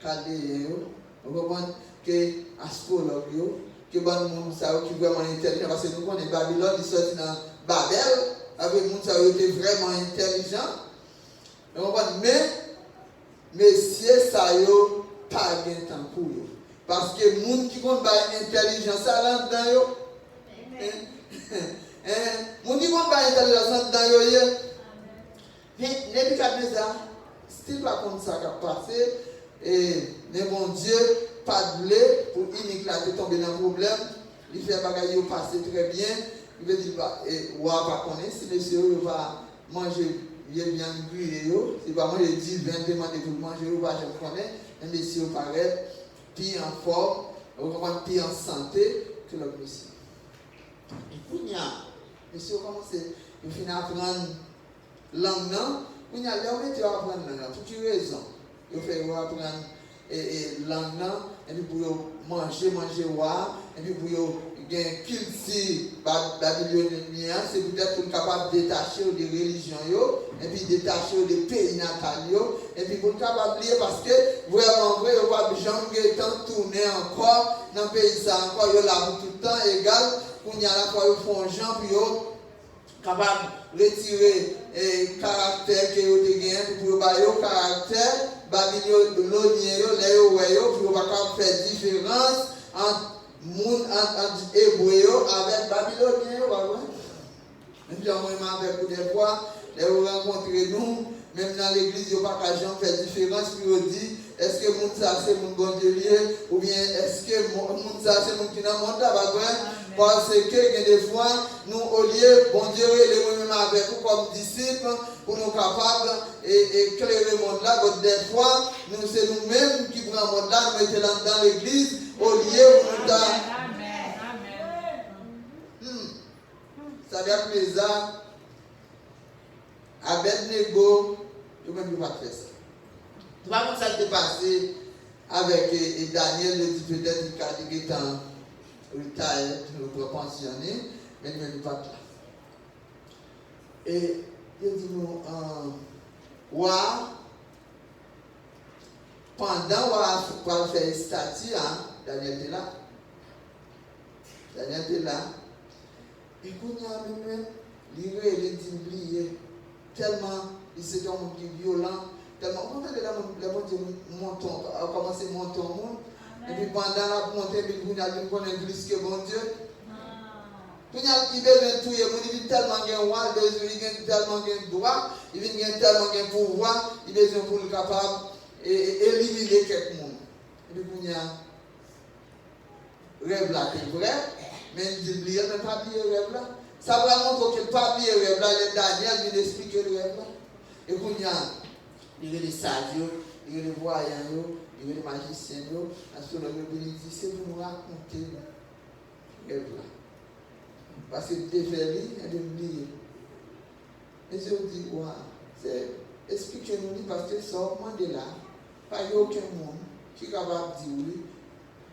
Chaldéen, vous comprenez, que astrologue, que bon monde qui est vraiment intelligent, parce que nous connaissons Babylone, ils sortent dans Babel, avec monde qui était vraiment intelligent. Mais monsieur Sayo, pas bien temps pour eux. Parce que les gens qui ont intelligence à l'intérieur, les gens qui ont intelligence à l'intérieur, Nebuchadnezzar, c'est pas comme ça qui a passé, mais mon Dieu, pas de blé pour éclater, tomber dans le problème, il fait bagaille passer très bien, il veut dire, ou pas connaître, si monsieur va manger bien grillé, si va manger 10, 20 demander pour manger, ou pas, je connais, mais monsieur paraît, puis en forme, puis en santé que l'autre monsieur. Et puis, monsieur commence, il finit à apprendre langue, il y a l'homme qui apprendre langue, pour quelle raison? Il fait apprendre langue, et puis pour manger, et puis pour gagner culture babylonien, c'est peut-être pour capable de détacher des religions, et puis détacher des pays natals, et puis pour capable de parce que vraiment vrai, il n'y a pas jamais temps tourner encore dans le pays, encore, il y a là pour tout le temps égal, pour y a là, ils font gens, puis capable de retirer le caractère que vous avez gagné pour le caractère babylonien, pour capable faire différence entre hébreux avec babylonien. Et puis, moi, avec des fois, vous rencontrez nous, même dans l'église, il n'y a pas qu'à gens faire différence, puis on dit, est-ce que mon ça c'est mon bon Dieu ou bien est-ce que mon ça c'est mon qui n'a mon tabac? Parce que des fois, nous, au lieu, bon Dieu, les mêmes avec vous comme disciples, pour nous capables d'éclairer le monde là, des fois, nous, c'est nous-mêmes qui prenons le monde là, nous mettons dans l'église, au lieu où nous ça vient que les âmes, Abednego, nous ne pouvons pas faire ça. Tu vois comment ça s'est passé avec Daniel, le dit peut-être qu'il est en retard, nous pensionné, mais nous ne pouvons pas là. Et il dit nous, pendant qu'on fait une statue, Daniel était là. Et quand il y a même, il dit, tellement, il s'est un monde qui est violent, tellement, on entend les montons, a commencé à monter au monde, et puis pendant la montée, il y a une bonne église que bon Dieu. Quand il y a tout, il vient tellement de roi, il vient tellement de droit, il vient tellement de pouvoir, il vient pour le capable d'éliminer quelqu'un. Et puis il y a rêve là, c'est vrai, mais il dit, il n'a pas oublié le rêve là. Ça va montrer que le papier rêve là, le Daniel vient expliquer le rêve là. Et puis il y a les sages, il y a les voyants, il y a les magiciens, l'astrologue, il dit, c'est pour nous raconter le rêve là. Parce que tu es fait, elle est oubliée. Et je me dis, ouais, c'est expliquez-nous parce que ça demande là, pas aucun monde qui est capable de dire oui,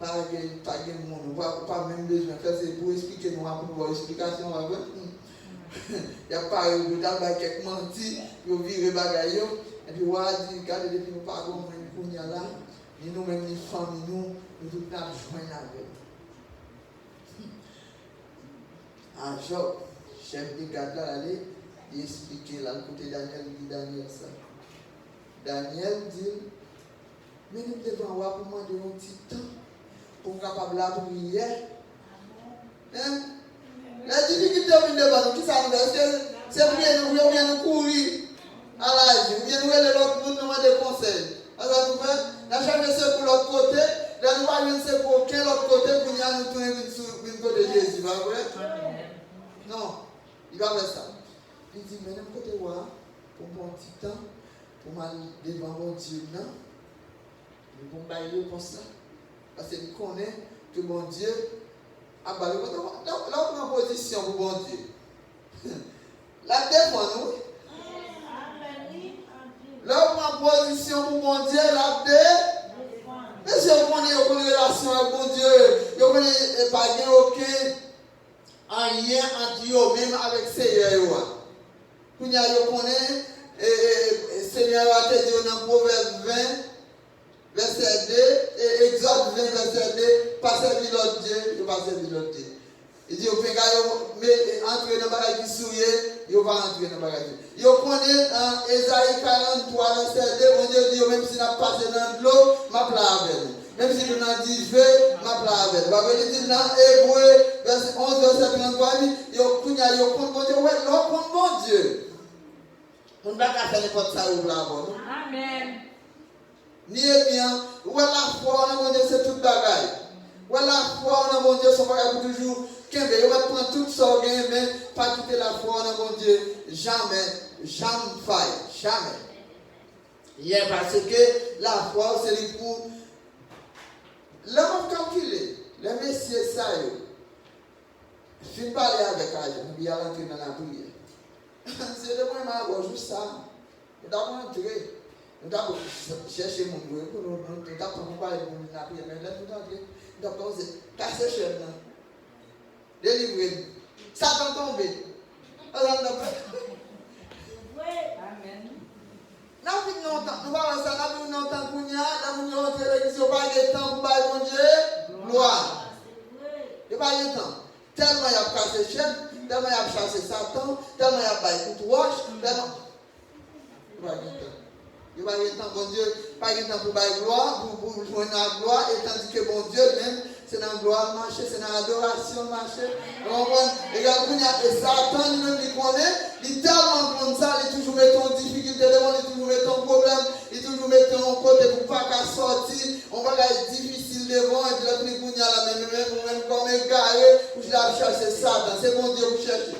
pas de monde, pas même besoin de faire, c'est pour expliquer nous, pour avoir explication. Il n'y a pas de temps, quelques menti, pour virer bagaille, et puis on va dire, regardez, depuis nous pas comprendre qu'on y a là, ni nous-mêmes, ni famille, nous tous nous joignons avec. Un jour, chef de garde là, il expliquait là, le côté Daniel, il dit Daniel ça. Daniel dit, mais nous devons avoir pour demander un petit temps pour capable la prière. La difficulté au milieu de nous, qui ça nous fait? C'est pour nous bien nous courir à l'âge, ou bien nous aller l'autre monde nous demander conseil. Alors nous faisons, la charge c'est pour l'autre côté, là nous allons c'est pour quel autre côté pour nous tourner sur le côté de Jésus, pas vrai? Non, il va faire ça. Il dit, mais n'importe quoi, pour un petit temps, pour m'aller devant mon Dieu, non? Nous allons bailler comme ça. Parce que nous connaissons que mon Dieu a baillé. Là, on prend position pour mon Dieu. Là, devant nous. Là, on prend position pour mon Dieu, là, mais si on connaît aucune relation avec mon Dieu, on ne connaît pas aucun lien entre eux, même avec Seigneur. Quand on connaît, Seigneur a dit dans Proverbe 20, verset 2, et Exode 20, verset 2, pas servir l'autre Dieu, il va servir l'autre Dieu. Il dit, mais entrer dans le bagage qui souillé, il va entrer dans le bagage. Il connaît dans Ésaïe 43, verset 2, mon Dieu dit, même si on a passé dans l'eau, ma place avec nous. Même si nous avons dit feu, ma place avec nous. Il dit dans Hébreu, verset 11, verset 33, il connaît mon Dieu, ouais, l'on compte mon Dieu. On ne va pas faire n'importe ça ou là. Amen. Ni bien, ou la foi, on a mon Dieu, c'est toute bagaille. Ou la foi, on a mon Dieu, son bagage pour toujours. On va prendre tout ça, mais pas quitter la foi, on a mon Dieu. Jamais, jamais faille. Jamais. Yeah, parce que la foi, c'est le pour. Là, on va calculer. Les messieurs, ça, je vais parler avec eux, je vais rentrer dans la prière. C'est le point, mais juste ça. Nous avons entré. Nous avons cherché mon Dieu. Nous avons parlé de la prière. Mais là, nous avons cassé chez nous. Délivrez-nous. Ça va tomber. Amen. Nous avons ça, nous avons temps pour nous, nous avons entré l'église, nous n'avons pas de temps pour mon Dieu. Gloire. Il n'y a pas de temps. Tellement il y a cassé chaîne, tellement il y a chassé Satan, tellement il y a baillé toute roche, tellement. Il n'y a pas de temps. Il n'y a pas de temps, mon Dieu, pas de temps pour bailler gloire, pour joindre la gloire, et tandis que mon Dieu même, c'est dans la gloire marcher, c'est dans l'adoration marcher. Et Satan lui-même, il connaît, il tellement comme ça, il toujours met en difficulté devant, il toujours met en problème, il toujours met en côté pour pas qu'à sortir, on va être difficile devant, et puis là, il y a la même comme égaré, pour chercher Satan, c'est mon Dieu pour chercher.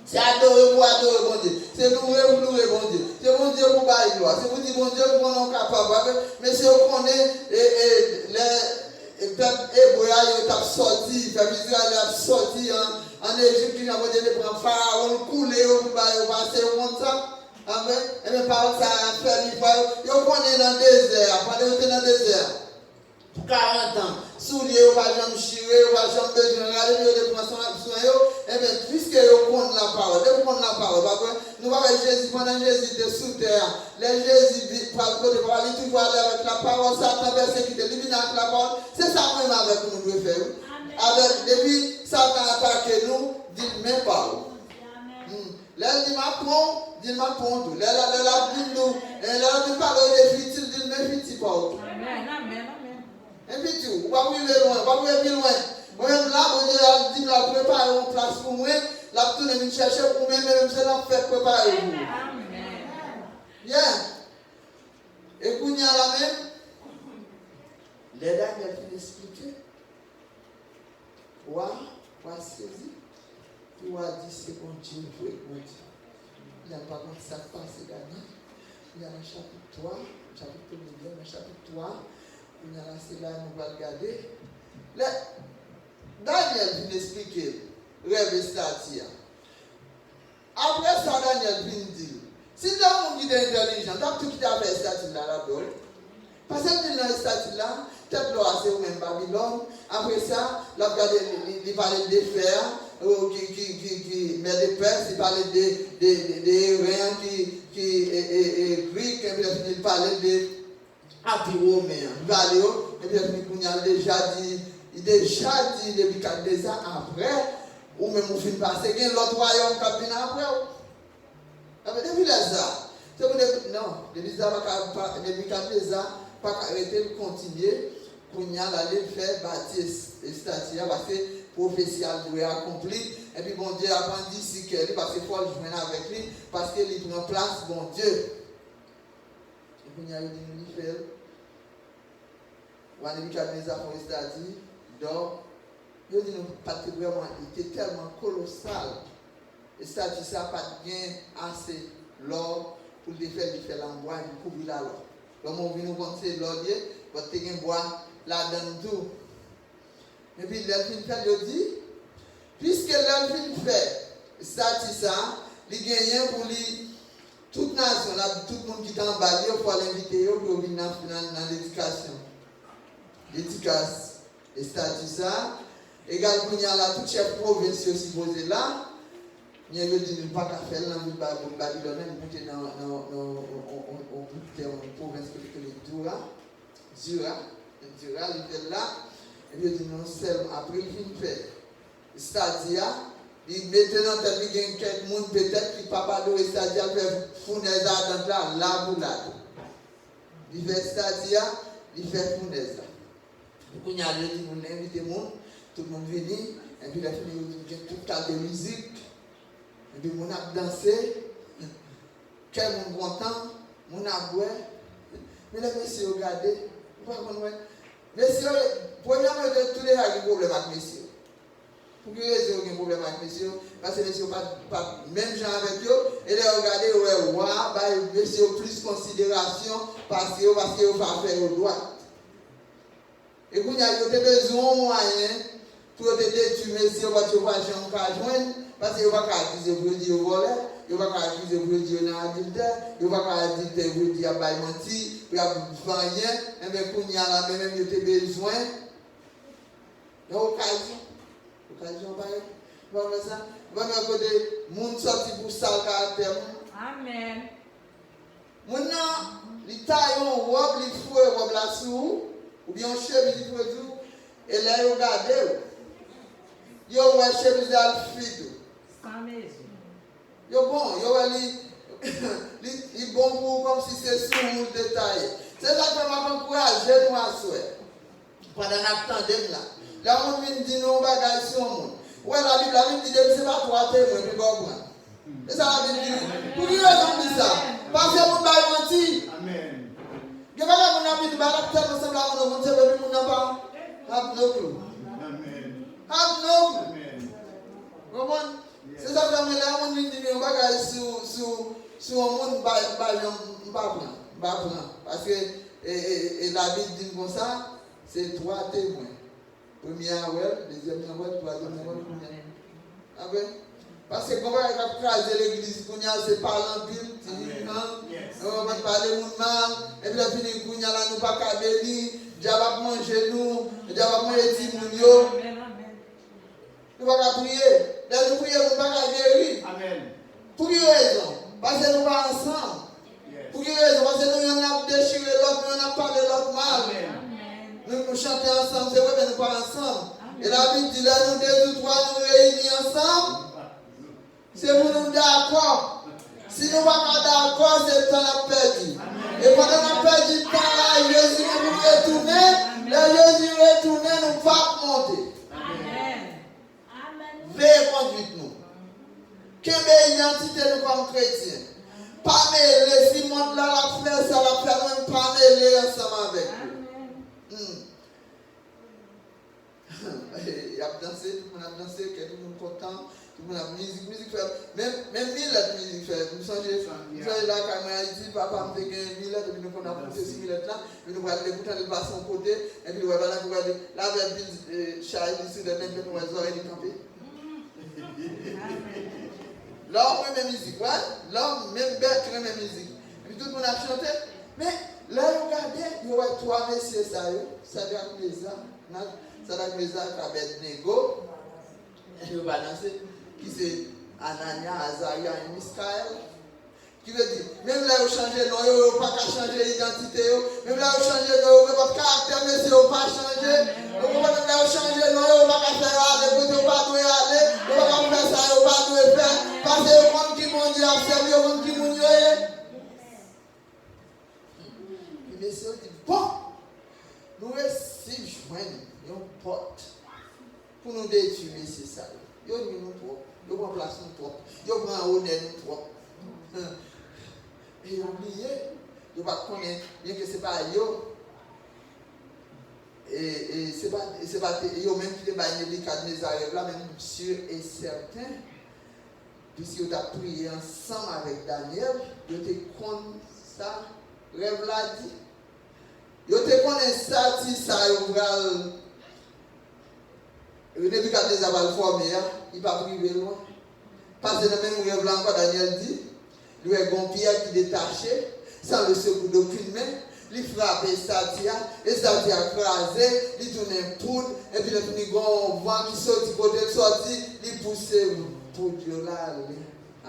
C'est adorer pour adorer mon Dieu. C'est louer pour louer mon Dieu. C'est mon Dieu pour bailler gloire. C'est pour dire mon Dieu pour qu'on est capable. Mais si on connaît les peuples hébreux, ils ont sorti, les peuples israéliens ont sorti en Égypte, ils ont dit de prendre Pharaon, couler, ils ont passé comme ça. Amen. Et mes parents, ça a fait l'hiver. Ils connaissent dans le désert. Pendant qu'ils étaient dans le désert. Pour 40 ans. Souliers, on va jamais chirer, on va jamais besoin de regarder, de prendre soin. Et bien, puisque on compte la parole, dès qu'on compte la parole, nous voyons Jésus, pendant Jésus était sous terre, les Jésus, par côté, il toujours aller avec la parole, Satan persécuté, lui avec la parole, c'est ça même avec nous devons faire. Avec, depuis Satan attaque nous, dit même parole. Là, il dit ma pont, dit ma pont, tout. Là, dit nous, et là, il parle des futiles, dit mes futiles, pas autre. Amen, amen, amen. Et puis tout, on va arriver loin, on va arriver plus loin. Moi-même là, on dit la préparer une place pour moi, la tourner me chercher pour moi, même c'est la fait préparer pour moi. Bien. Et qu'on y a la même, les Daniel finit d'expliquer. Quoi saisi, quoi dit c'est bon Dieu, il n'y a pas comme ça passe Daniel. Il y a le chapitre 3, chapitre 1, le chapitre 3. Il y a là, c'est là, nous allons regarder. Daniel vient expliquer rêve et statia. Après ça, Daniel vient dire Si tu as un guide intelligent, tu as tout qui t'a fait statut là-dedans. Parce que dans le statut là, tu as assez ou même Babylone. Après ça, là, il parlait des fers, qui met des pères, il parlait des rien qui est grecs, et puis il parlait des romains. Et puis il a déjà dit depuis 4 ans après, ou même on finit passer, il y a l'autre royaume qui vient après. Depuis ça, c'est pour non, depuis ça, depuis 4 ans, pas arrêter de continuer, qu'on y a aller faire bâtir et statue, parce que prophétie doit accompli, et puis bon Dieu a dit si qu'elle parce qu'il faut le joindre avec lui, parce qu'il prend place, bon Dieu. Et puis il y a eu des faire. On a dit qu'il y a des statue, donc, il dit vraiment, il était tellement colossal. Et statue ça n'a pas bien assez l'or pour le faire l'embois et couvrir la l'or. Donc, on vient nous conseiller l'or, votre te bois là-dedans tout. Et puis, l'elfine fait, il dit, puisque l'elfine fait, statue ça, il gagne pour lui, toute nation, tout le monde qui est en bas, il faut l'inviter pour venir dans l'éducation. L'éducation, et statue ça, également, il y a là, tout chef provincial supposé là, il y a dit ne pas faire dans le Babylone, il y a une province qui est Dura, il était là, et il dit non seulement après il fait. C'est-à-dire, il mettait dans tête qu'il y a quelqu'un peut-être qui pas de c'est-à-dire faire fournaise dans là pour là. Il fait c'est-à-dire, il fait fournaise là. Donc il y a dit nous inviter tout le monde vient, et puis il a fini il y a tout tas de musique. Et puis, on a dansé, quel monde content, on a boire. Mais les messieurs, regardez, messieurs, premièrement, tous les gens qui ont des problèmes avec messieurs. Pour que les gens qui ont des problèmes avec messieurs, parce que les messieurs pas même gens avec eux, et les regardez, ouais, messieurs plus considération parce que vous va faire au droit. Et puis, il y a besoin de moyens pour détruire messieurs, parce que vous ne pouvez pas joindre. Parce qu'il ne va pas accuser vous dire voler, il ne va pas accuser vous dire adultère, il ne va pas accuser vous dire menti, il n'y a pas rien, et bien quand il y a la même, il y a besoin. Il y a occasion pareil. Vous voyez ça? Vous voyez que les gens sortent pour ça le caractère. Amen. Maintenant, les tailles en robe, les fouets, robe là sous, ou bien on chemise, les fouets tout, et là, ils regardent. Ils ont un chemise à l'fide. Yo bon, il bon pour comme si c'est sous le détail. C'est ça que m'a encouragé nous à souhait. Pendant l'attendem là. Là on vient dire nous bagages sur monde. Ouais la Bible dit c'est pas toi témoin puis comprendre. C'est ça la Bible dit. Pour qui raison dit ça? Parce que mon bail menti. Amen. Que pas mon ami ba la tête ensemble à mon c'est mon n'a pas. Have no clue. Amen. Have no clue. Amen. Comment? C'est ça que là, on dit que on va gagner sur un monde parce que la Bible dit comme ça, c'est 3 témoins. Premier Awel, deuxième Awel, troisième Awel. Parce que quand on va craser l'église, c'est par l'empile, on va parler de mal, et puis la fini, nous ne pas qu'à bénir, Dieu va manger nous, Dieu va manger les gens. Nous ne pouvons pas prier. Là, nous prions, nous ne pouvons pas guérir. Amen. Pour quelle raison? Parce que nous sommes ensemble. Yes. Pour quelle raison? Parce que nous avons déchiré l'autre, nous avons parlé l'autre mal. Amen. Nous chantons ensemble, c'est vrai, mais nous ne sommes pas ensemble. Amen. Et la Bible dit là, nous 2 ou 3 nous réunis ensemble. C'est pour nous d'accord. Si nous ne sommes pas d'accord, c'est le temps à perdre. Et pendant qu'on a perdu le temps là, Jésus nous retourner. Là, Jésus retourner, nous ne pouvons pas monter. Veillez conduite nous. Quelle identité nous comme chrétiens. Pas mêler, si le monde là la fleur, ça la fleur, même pas mêler ensemble avec nous. Il a dansé, tout le monde a dansé, tout le monde est content, tout le monde a musique fait. Même Millet musique fait. Nous sommes là, quand on a dit, papa me fait gagner Millet, et puis nous avons poussé 6 Millet là, puis nous allons l'écouter, nous allons son côté, et puis nous allons regarder, là, avec Charles, ici, de même, nous allons les camper. L'homme même musique, ouais? L'homme même bête qui même musique. Et puis tout le monde a chanté. Mais là, regardez, il y a trois messieurs, ça doit Mesa, Abednego, et il va danser, qui c'est Anania, Azaria et Miskaël. Qui veut dire, même là, vous changez non, vous n'avez pas changer l'identité, même là, vous changez non, vous n'avez pas de caractère, mais si vous pas changer, vous n'avez pas changer non, vous n'avez pas faire aller, vous n'avez pas aller, vous n'avez pas faire ça, vous n'avez pas faire, parce que le monde qui m'ont dit, observez le monde qui m'ont dit, et les messieurs disent, bon, nous réussissons joindre une porte pour nous détruire, c'est ça. Vous avez nous propres, vous remplacez nous propres, vous prenez honneur nous propres. Et oublié, vous ne pas connaître, bien que ce n'est pas eux. Et ce n'est pas eux même qui débagnent les cadres des arrêts là, même sûr et certain. Puisque vous avez prié ensemble avec Daniel, vous avez connu ça, rêve là dit. Vous avez connu ça, si ça, vous avez. Depuis que les avals formés, il ne va pas priver loin. Parce que dans le même rêve là, encore Daniel dit. Il y a un pierre qui détaché, sans le secours d'aucune main, il frappe Satia, et Satia crasé, il tourne un poudre, et puis il y a un vent qui sort du côté sorti, il pousse le poudre là,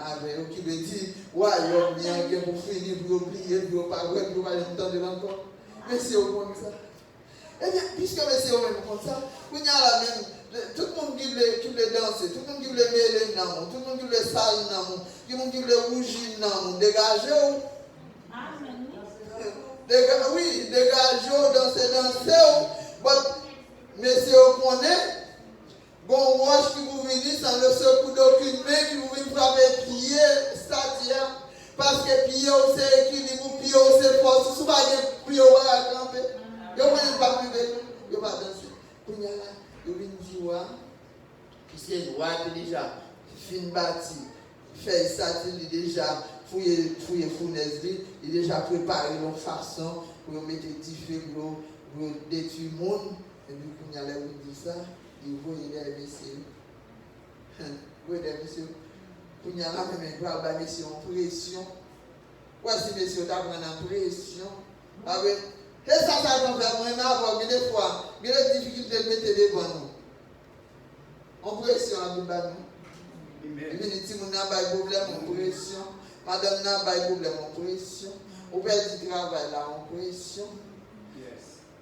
avec qui veut dire, ouais, il y a bien que pour finir, pour oublier, pour pas voir, pour pas l'entendre encore. Mais c'est au comme ça. Eh bien, puisque c'est au même comme ça, il y a la même. Tout le monde qui veut danser, tout le monde qui veut mêler dans le monde, tout le monde qui veut saler dans le monde, tout le monde qui veut rougir dans le monde, dégagez-vous. Oui, dégagez-vous, dansez. Mais si vous connaissez, bon roche qui vous vient sans le secours d'aucune main, qui vous vient frapper pied, statia, parce que pied, c'est équilibre, pied, c'est force, souvent il y a pied, on va camper. Vous ne pouvez pas priver, vous ne pouvez pas danser. Vous venez dire, puisque le roi est déjà fin bâti, fait ça, il est déjà fouillé fournaise, il est déjà préparé une façon pour mettre des feux pour détruire le monde. Et puis, quand il vous dit ça, il voit les messieurs. Vous voyez les messieurs. Quand il y a là, même un messieurs en pression. Voici messieurs, tu as en pression. Et ça va faire moi-même avoir des fois, il y a des difficultés de mettre devant nous. On pression à nous. Et puis, si on a un problème, on pression. Madame n'a pas de problème, on pression. On perd du travail là, on pression.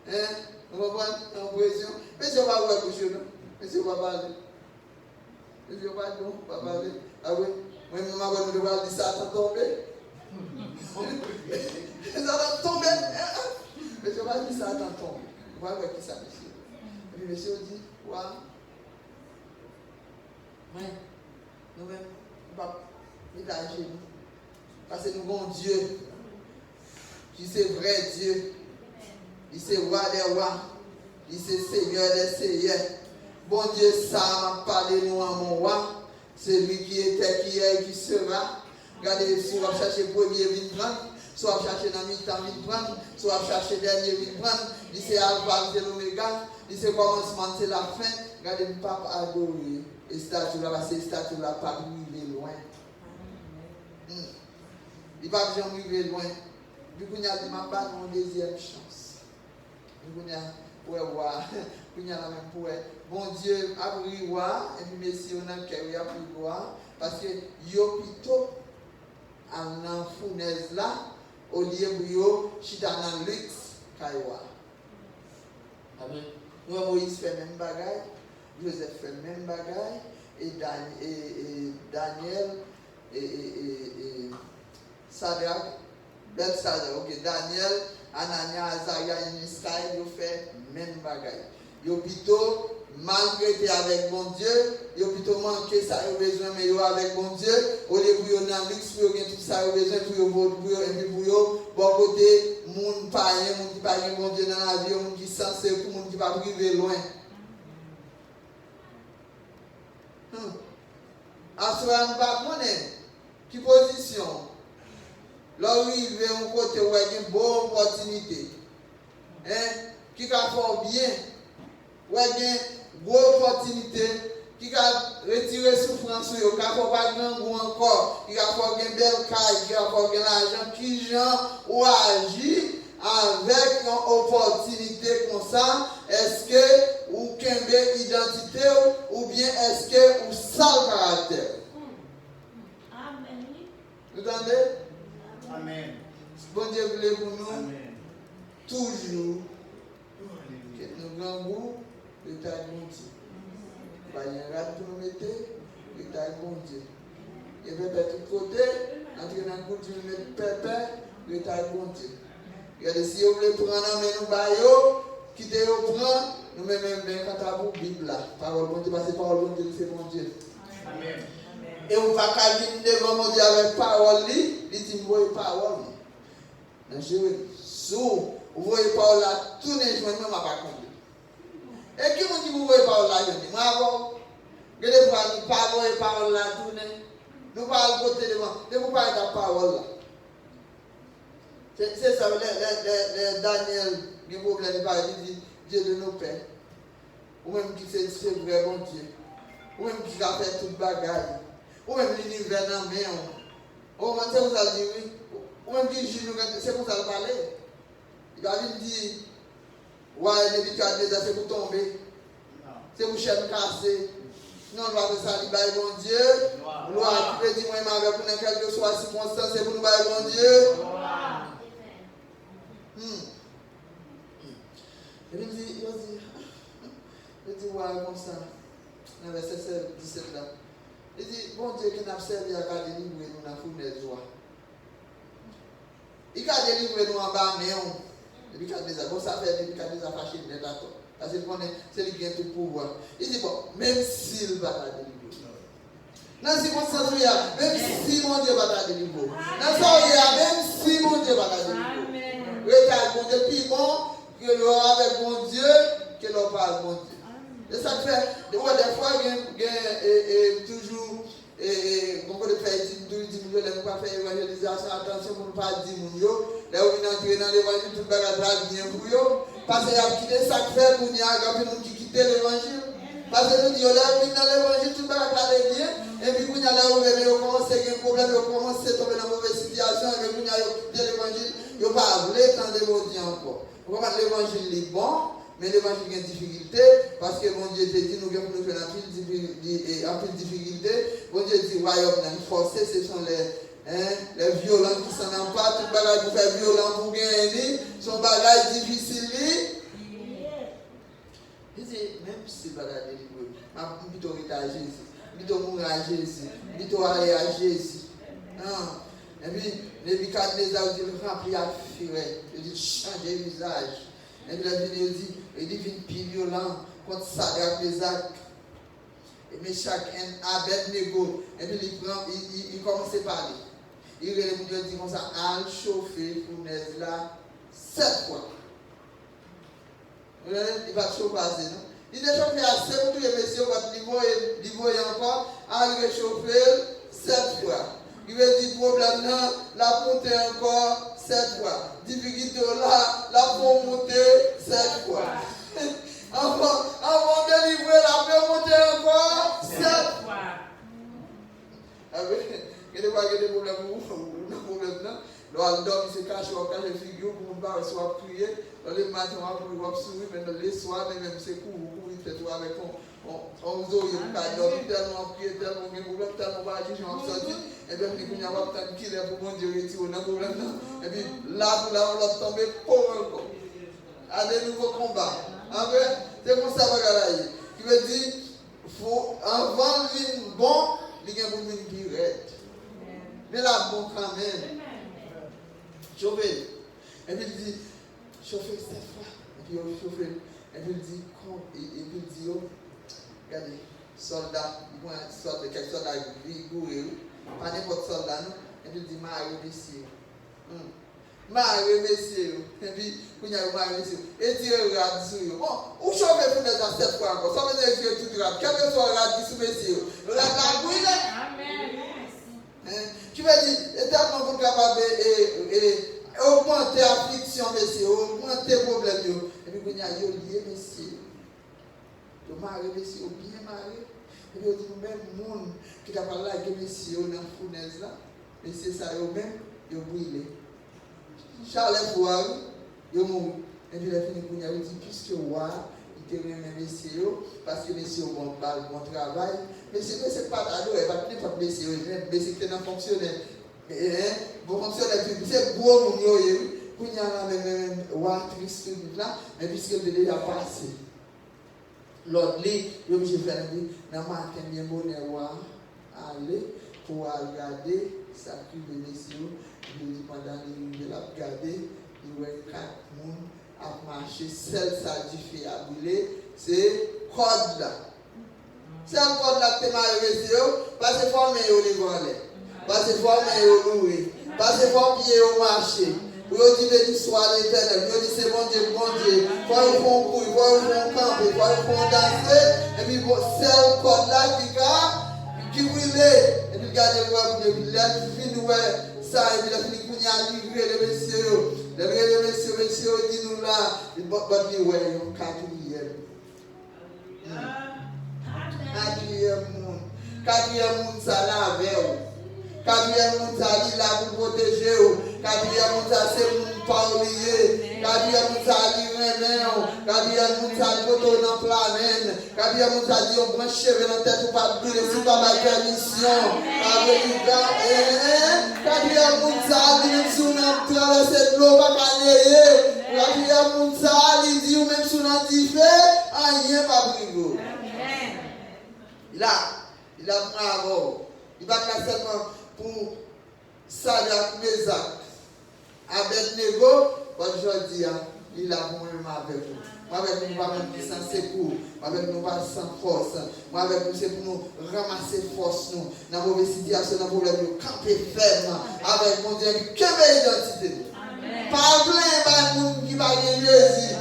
Hein? On va voir en pression. Mais si on va voir quelque chose, mais si on va parler. Mais si on va parler. Ah oui, moi-même, je vais dire ça, ça tombe. Ça va tomber. Mais je vais dire ça, ça tombe. On va voir qui ça, monsieur. Et puis, monsieur dit, ouais. Oui, nous-mêmes, nous ne pouvons pas agir. Parce que nous avons Dieu, qui est vrai Dieu. Il est roi des rois. Il est Seigneur des seigneurs. Bon Dieu, ça m'a parlé nous à mon roi. C'est lui qui était, qui est et qui sera. Regardez, si on va chercher premier, vite prendre. Soit chercher dans mi-temps, vite prendre. Soit chercher dernier, vite prendre. Il c'est Alpha, c'est l'Oméga. Il c'est commencement, c'est la fin. Regardez, le pape adoré. Et statue là, ces statues là, pas arriver loin. Il va bien arriver loin. Du coup, il y a dit, ma pas une deuxième chance. Du coup, il y a, il y a la même pour bon Dieu, a pris roi, et puis, messieurs, on a pris roi, parce que, yo plutôt, en fournaise là, au lieu de yo, chita dans luxe, kaiwa. Amen. Nous, Moïse fait même bagaille. Joseph fait le même bagaille, et Daniel, et Sadrach, ok, Daniel, Anania, Azaria et Miskaël, ils fait le même bagaille. Ils ont plutôt malgré avec mon Dieu, ils ont plutôt manqué ça, ils ont besoin, mais ils ont avec mon Dieu, au lieu de vous en luxe, pour tout ça, ils ont besoin pour vous, bon côté, moun païen, moun qui païen, mon Dieu dans la vie, moun qui censé, pour moun qui va priver loin. Assoyez pas connaître qui position. Là où il veut un côté où il y a une bonne opportunité. Qui va faire bien. Où il y a une bonne opportunité. qui a retiré souffrance, qui a fait pas grand goût encore, qui a fait une belle caille, qui a fait l'argent, qui gens ou agit avec une opportunité comme ça, est-ce que ou qu'une identité ou bien est-ce que ou sale caractère? Amen. Vous entendez? Amen. Bon Dieu voulait pour nous Amen. toujours que nous grand goût de ta bonté. Pas un rat pour nous mettre de ta bonté. Et pépé tout côté, entrer dans le coup de mettre pépé de ta bonté. Regardez, si vous voulez prendre en main nous baillot, quittez vous prendre, nous même bien quand à vous Bible là. Parole bon Dieu, parce que parole bon Dieu, c'est bon Dieu. Amen. Et on va venir devant mon Dieu avec parole, il dit, vous voyez parole. Dans Jérémie, vous voyez parole là, tous les jours, même pas compris. Et qui vous dit, vous voyez parole là, je dis, moi avant, que des fois, nous ne voyons pas parole là, tourner. Nous parlons côté devant, ne vous parlez de la parole là. C'est ça, Daniel, il dit, Dieu de nos pères. Ou même qui c'est vrai bon Dieu. Ou même qui a fait toute bagarre. Ou même l'univers dans la main. Ou même c'est pour ça dire oui. Ou même qui juge nous, c'est pour ça parler. Il a dit, ouais, Nebuchadnezzar, c'est pour tomber. C'est pour chaîne casser. Non, on va faire ça, il va bon Dieu. Gloire, tu peux dire, moi, il m'a pour quelle que soit la circonstance, c'est pour nous, bon Dieu. Et il dit, ouais, comme ça, dans le verset 17 là. Il dit, bon Dieu, qui n'a servi à délivrer nous dans la fournaise joie. Il a délivré nous en bas, mais on. Depuis qu'il a bon, ça fait depuis qu'il a fâché, il est d'accord. Parce que c'est lui qui a tout pouvoir. Il dit, bon, même s'il va la délivrer. Dans ces circonstances, même si mon Dieu va la délivrer. Dans ça, même si mon Dieu va la délivrer. Regarde, mon Dieu, puis bon, que l'on avec mon Dieu, que l'on parle mon Dieu. Et ça fait, des fois, il y a toujours, beaucoup de faire, il ne pas faire évangélisation, attention pour ne pas dire mon Dieu. Là où il entre dans l'évangile, tout le monde bien pour eux. Parce qu'il a quitté ça fait pour nous, il y a des gens qui quittent l'évangile. Parce que nous disons, là où il dans l'évangile, tout le monde est bien. Et puis, quand il y a là où il commence à avoir un problème, il commence à tomber dans une mauvaise situation, et puis, il y a quitté l'évangile, il n'y a pas voulu tendre Dieu encore. L'évangile est bon. Mais l'évangile a une difficulté, parce que mon Dieu te dit, nous devons faire un peu de difficulté. Mon Dieu dit, royaume est forcé, ce sont les violents qui s'en emparent, tout bagage pour faire violent pour gagner, son bagage difficile. Il dit, même si le bagage est libre, je vais plutôt à Jésus, plutôt mourir à Jésus, plutôt aller à Jésus. Et puis, les Nebuchadnezzar dit, rempli à fureur, il dit, changer le visage. Et puis il dit, il devient plus violent contre Sadrach, Mesach, et Meshach, Abednego. Et puis il commence à parler. Il dit comme ça, à chauffer la fournaise là 7 fois. Il va chauffer, non? Il est chauffé assez pour tous les messieurs, votre niveau est encore, à le réchauffer 7 fois. Il veut dire problème là, la monter encore 7 fois. Difficulté là, la pour monter 7 fois. Avant de livrer, la peut monter encore 7 fois. Il y a des problèmes là. Alors, il se cache, on cache les figures pour ne pas soit prier. Le matin, on va sourire, mais le soir, même c'est court, il fait tout avec on vous aurait pas dormi, tellement prié, tellement de problèmes, tellement pas agir, j'en sorti. Et bien, il y a un temps qu'il est pour mon Dieu retirer dans le problème. Et puis là, on l'a tombé pour encore. À des nouveaux combats. C'est comme ça, regarde. Qui veut dire, faut avant de venir bon, il y a un bon qui reste. Mais là, bon quand même. Chauffer. Et puis il dit, chauffer 7 fois. Et puis il chauffer. Et puis il dit, regardez, soldat, il prend une sorte de quelques soldats rigoureux, pas n'importe soldat, non? Et puis il dit, Marie, messieurs. Marie, messieurs. Et puis, il y a Marie, messieurs. Et tu regardes sur eux. Bon, où chauffer pour les 7 fois encore? Ça veut dire que tu regardes. Quel que soit le regard sur messieurs. Le regard bouille là. Amen. Tu veux dire, éternellement pour capable augmenter l'affliction, messieurs, augmenter le problème. Et puis, il y a lié, messieurs. Le mari, messieurs, bien marié. Et puis, on dit, même monde qui t'a parlé avec messieurs dans la fournaise là, mais c'est ça, eux-mêmes, ils ont brûlé. Charles Fouari, ils ont mouru. Et puis, il a fini pour nous dire, puisque roi, il était même messieurs, parce que messieurs ont bon travail. Mais c'est pas d'ailleurs, pas n'importe messieurs, mais c'est un fonctionnaire. Bon fonctionnaire, c'est gros mon yo, pour y aller même roi triste là, mais puisque le délai a passé. L'autre lit, je vais faire un matin bien bonheur aller pour regarder ça qui est messieurs. Je dis pendant qu'il a regardé, il y a 4 personnes à marcher, celle ça du fait à brûler, c'est code là. C'est un code là que tu m'as réussi, parce que formé au niveau là, parce que formé au loué, parce que formé au marché. Pour dire béni soit l'éternel, pour dire c'est bon Dieu, bon Dieu. Faut qu'ils font courir, faut qu'ils font camper, faut qu'ils font danser. Et puis c'est le code là qui brûlait. Et puis regardez moi, il a fini ça, et puis il a fini qu'on y a livré les messieurs. Les messieurs, dis-nous là, il va pas dire ouais, il y a un quatrième. Quatrième monde, ça là avec. Quatrième monde, ça dit là pour protéger. Quatrième monde, ça c'est mon pas oublier. Quatrième monde, ça dit rené. Quatrième monde, ça dit auto dans planète. Quatrième monde, ça dit on branche cheveux dans tête ou pas brûler si pas ma permission. Quatrième monde, ça dit même si on a traversé de l'eau, pas gagner. Quatrième monde, ça dit même si on a dit fait, rien pas brûler. Il a bravo. Il va faire seulement pour Sadak Mézak. Abednego, aujourd'hui, il a moi-même avec vous. Moi avec nous, pas même sans secours. Moi avec nous, pas sans force. Moi avec nous, c'est pour nous ramasser force. Nous, dans la mauvaise situation, dans le problème, nous camper ferme. Avec mon Dieu, quelle belle identité. Pas plein de monde qui va gagner Jésus.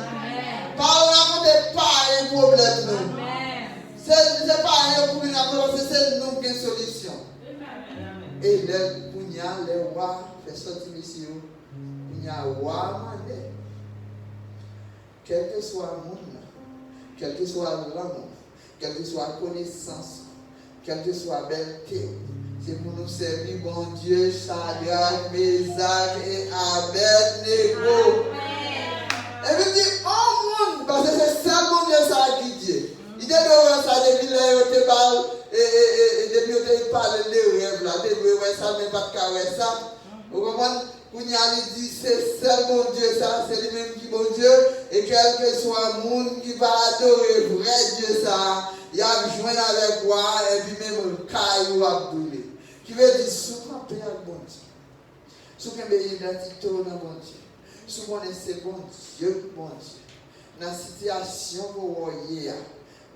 Pas raconter pas un problème. Nous. C'est pas rien pour nous, c'est nous qui avons une solution. Et les Pounia, les rois, les sorties messieurs, Pounia, roi, quel que soit le monde, quel que soit l'amour, quelle que soit la connaissance, quelle que soit la belleté, c'est pour nous servir, bon Dieu, Shadrach, Mézak et Abednego. Et puis dit, oh monde, parce que c'est ça mon Dieu, ça qui dit. Il était devant ça depuis les balles et depuis qu'il parle de rêve là, depuis ça, mais pas de carré ça. Vous comprenez? Quand il dit c'est seul mon Dieu, ça, c'est lui-même qui est bon Dieu, et quel que soit le monde qui va adorer vrai Dieu, ça, il a besoin avec moi, et puis même le caillou va brûler. Qui veut dire, souvent, paix avec bon Dieu. Souvent, identité dans bon Dieu. Souvent, c'est bon Dieu, bon Dieu. Dans la situation que vous voyez,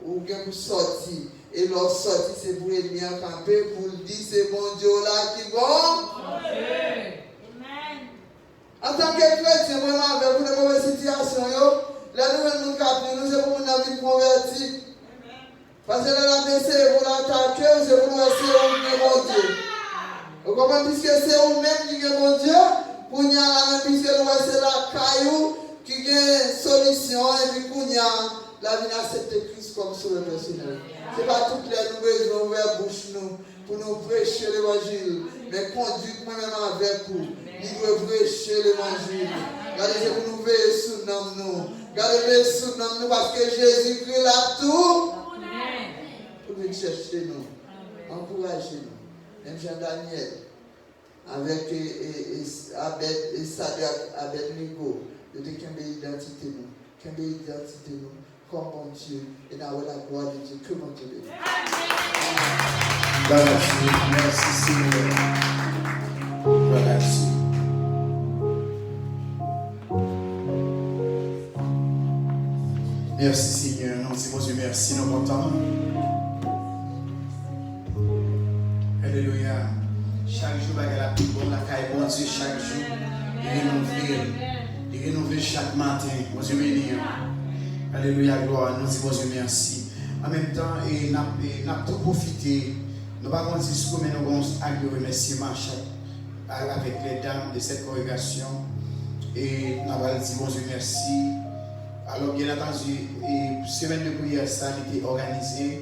ou que vous sortez, et leur sortie, c'est pour être bien campé, pour dire c'est bon Dieu là qui est bon. En tant que chrétien, vraiment, avec vous, de mauvaises situations, la nouvelle nous capte, nous, c'est pour nous avoir converti. Parce que là, c'est pour l'attaquer, c'est pour nous essayer de bon Dieu. Vous comprenez, puisque c'est vous-même qui est bon Dieu, pour nous, puisque c'est la caillou qui a une solution, et puis pour nous, la vie accepte Christ comme sauveur personnel. Ce n'est pas toutes les nouvelles qui ouvert bouche nous pour nous prêcher l'évangile, mais conduire moi-même avec vous. Nous devons prêcher l'évangile. Regardez, pour nous veiller sous nous. Regardez sous nous parce que Jésus-Christ l'a tout. Pour nous chercher nous. Encouragez-nous. Même Jean-Daniel, avec Sadrach, Abednego, de quelle identité nous. Quelle identité nous. Comme bon Dieu, et dans la gloire de Dieu, que mon Dieu bénisse. Merci Seigneur. Merci. Merci Seigneur. Nous disons Dieu merci, nous contents. Alléluia. Chaque jour, il y a la plus bonne, la caille, bon Dieu, chaque jour. Il renouvelle chaque matin. Mon Dieu béni. Alléluia, gloire, nous disons Dieu merci. En même temps, nous avons tout profité. Nous n'avons pas de discours, mais nous avons un remerciement avec les dames de cette congrégation. Et nous avons dit bon Dieu merci. Alors, bien entendu, semaine de prière, ça a été organisé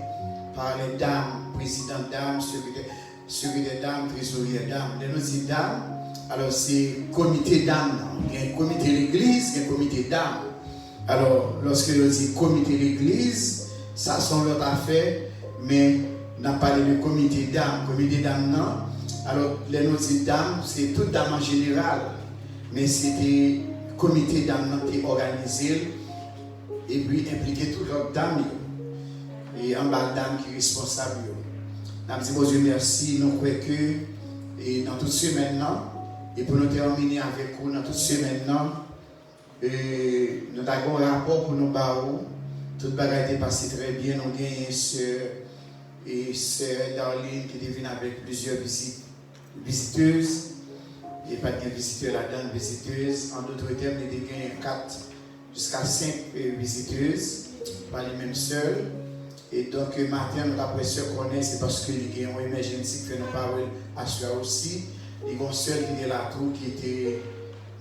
par les dames, président dames, secrétaire dames, trésorier dames. Les nous dit dames, alors c'est comité dames. Il y a un comité de l'église, il y a un comité dames. Alors, lorsque on dit comité de l'église, ça sont l'autre affaire, mais on a parlé de comité dames. Comité dames, non. Alors, les nous dit dames, c'est toutes dames en général, mais c'était comité dames qui est organisé et puis impliqué toutes les dames. Et en bas dame qui est responsable. Nous avons dit, bon Dieu, merci. Nous croyons que et dans toute semaine, et pour nous terminer avec vous, dans toute semaine, nous avons un rapport pour nous barrer. Tout le bagage est passé très bien. Nous avons une sœur et sœur Darlene qui est venue avec plusieurs visiteuses. Il n'y a pas de visiteurs là-dedans, visiteuses. En d'autres termes, il y a gagné 4 jusqu'à 5 visiteuses, pas les mêmes seules. Et donc, matin, nous avons se connaître, c'est parce qu'il y a une émergence qui fait nos paroles à soi aussi. Il y a une seule qui était là, qui était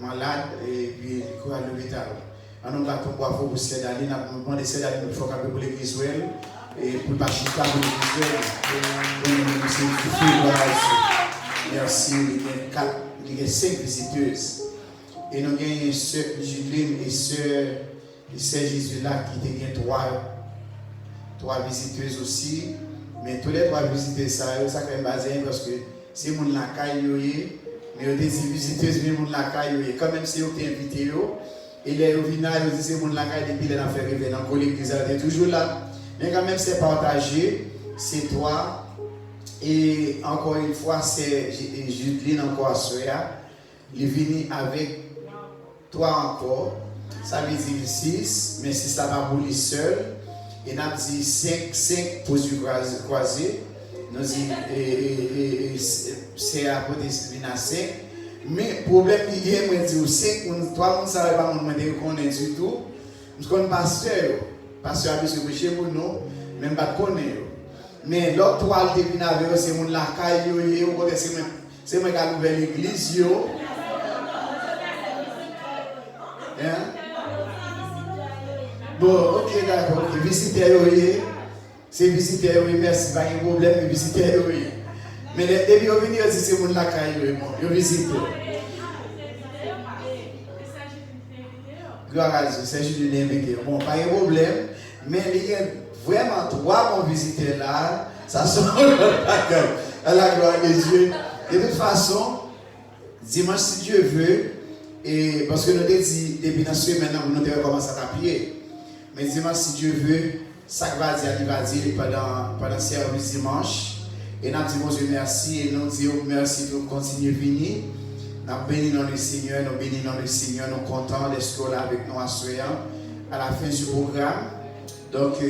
malade et puis il est à l'hôpital. Alors, nous avons bravo pour Cédaline, nous avons demandé Cédaline de faire un peu pour l'église et pour Pachita pour l'église. Merci, il y a 5 visiteuses. Et nous avons une sœur Juline et sœur Jésus là qui étaient 3 visiteuses aussi, mais tous les 3 visiteuses, ça quand même basé parce que c'est mon la caille, mais des visiteuses, mais mon la caille, quand même c'est eux qui invitent, et les revenants, ils disent c'est mon la caille depuis les affaires arrivées dans l'église, elle est toujours là, mais quand même c'est partagé, c'est 3, et encore une fois, c'est Judeline encore à Soya, il est venu avec 3 encore, ça veut dire 6, mais si ça va pour lui seul. Et nous avons dit 5 posures croisées. Nous avons dit c'est à côté de 5. Mais le problème, il y a 5, 3 ne savent pas qu'on est du tout. Nous connaissons pasteur. Pasteur a besoin de chez nous, même pas de connaître. Mais l'autre 3 qui viennent avec eux, c'est mon lacaille, c'est moi qui ai ouvert l'église. Bon, ok, d'accord. Visiteurs, c'est visiteurs, merci, pas de problème, mais visiteurs, mais depuis qu'on vient ici, c'est mon lacaille, je visite. Gloire à Dieu, c'est juste une invité. Bon, pas de problème, mais il y a vraiment 3 bons visiteurs là, ça sort à la gloire de Dieu. De toute façon, dimanche, si Dieu veut, et parce que nous avons dit, depuis la semaine, nous avons commencé à taper. Mais dimanche, si Dieu veut, ça va dire pendant le service dimanche. Et nous disons Dieu merci et nous disons merci de continuer à venir. Nous bénissons le Seigneur, nous bénissons le Seigneur, nous sommes contents d'être là avec nous à la fin du programme. Donc,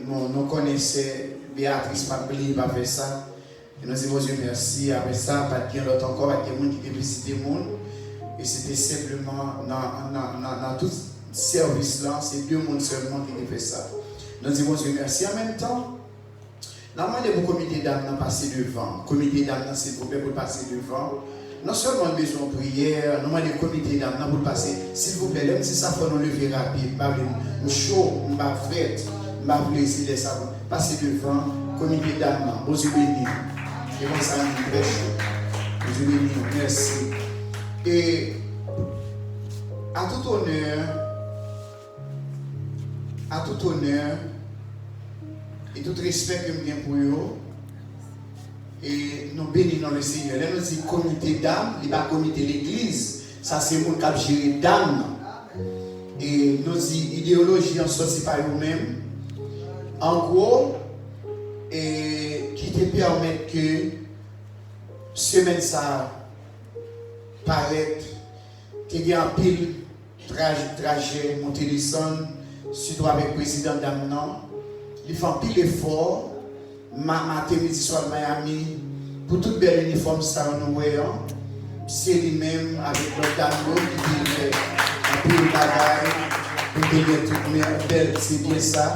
nous connaissons Béatrice Mabli, va faire ça. Et nous disons Dieu merci. Après ça, pas de l'autre encore, pas de monde qui a visité le monde. Et c'était simplement dans tout service là, c'est 2 mondes seulement qui fait ça. Nous disons Dieu merci. En même temps, normalement, le comité d'âme n'a passé devant. Le comité d'âme n'a s'il vous plaît pour passer devant. Non seulement besoin de prière, normalement, le comité d'âme n'a pour passer. S'il vous plaît, même si ça faut nous lever rapide, pas chaud, pas fret, pas plaisir, ça passer devant. Comité d'âme, bon Dieu béni. Et bon, ça nous très chaud. Dieu béni, merci. Et à tout honneur et tout respect que je pour eux, et nous bénissons le Seigneur. Là, nous disons comité d'âme, il n'y a pas comité de l'église, ça c'est mon cap gérer d'âme. Et nous disons idéologie en sortie par eux-mêmes. En gros, et qui te permet que semaine ça paraît qu'il y a un pile trajet monter les sons, surtout avec le président d'Amnan. Il fait un pile effort, matin, midi, soir de Miami, pour tout bel uniforme ça nous voyons. C'est lui-même avec l'autre dame qui fait un pile de bagaille, pour donner toute belle, c'est bien ça.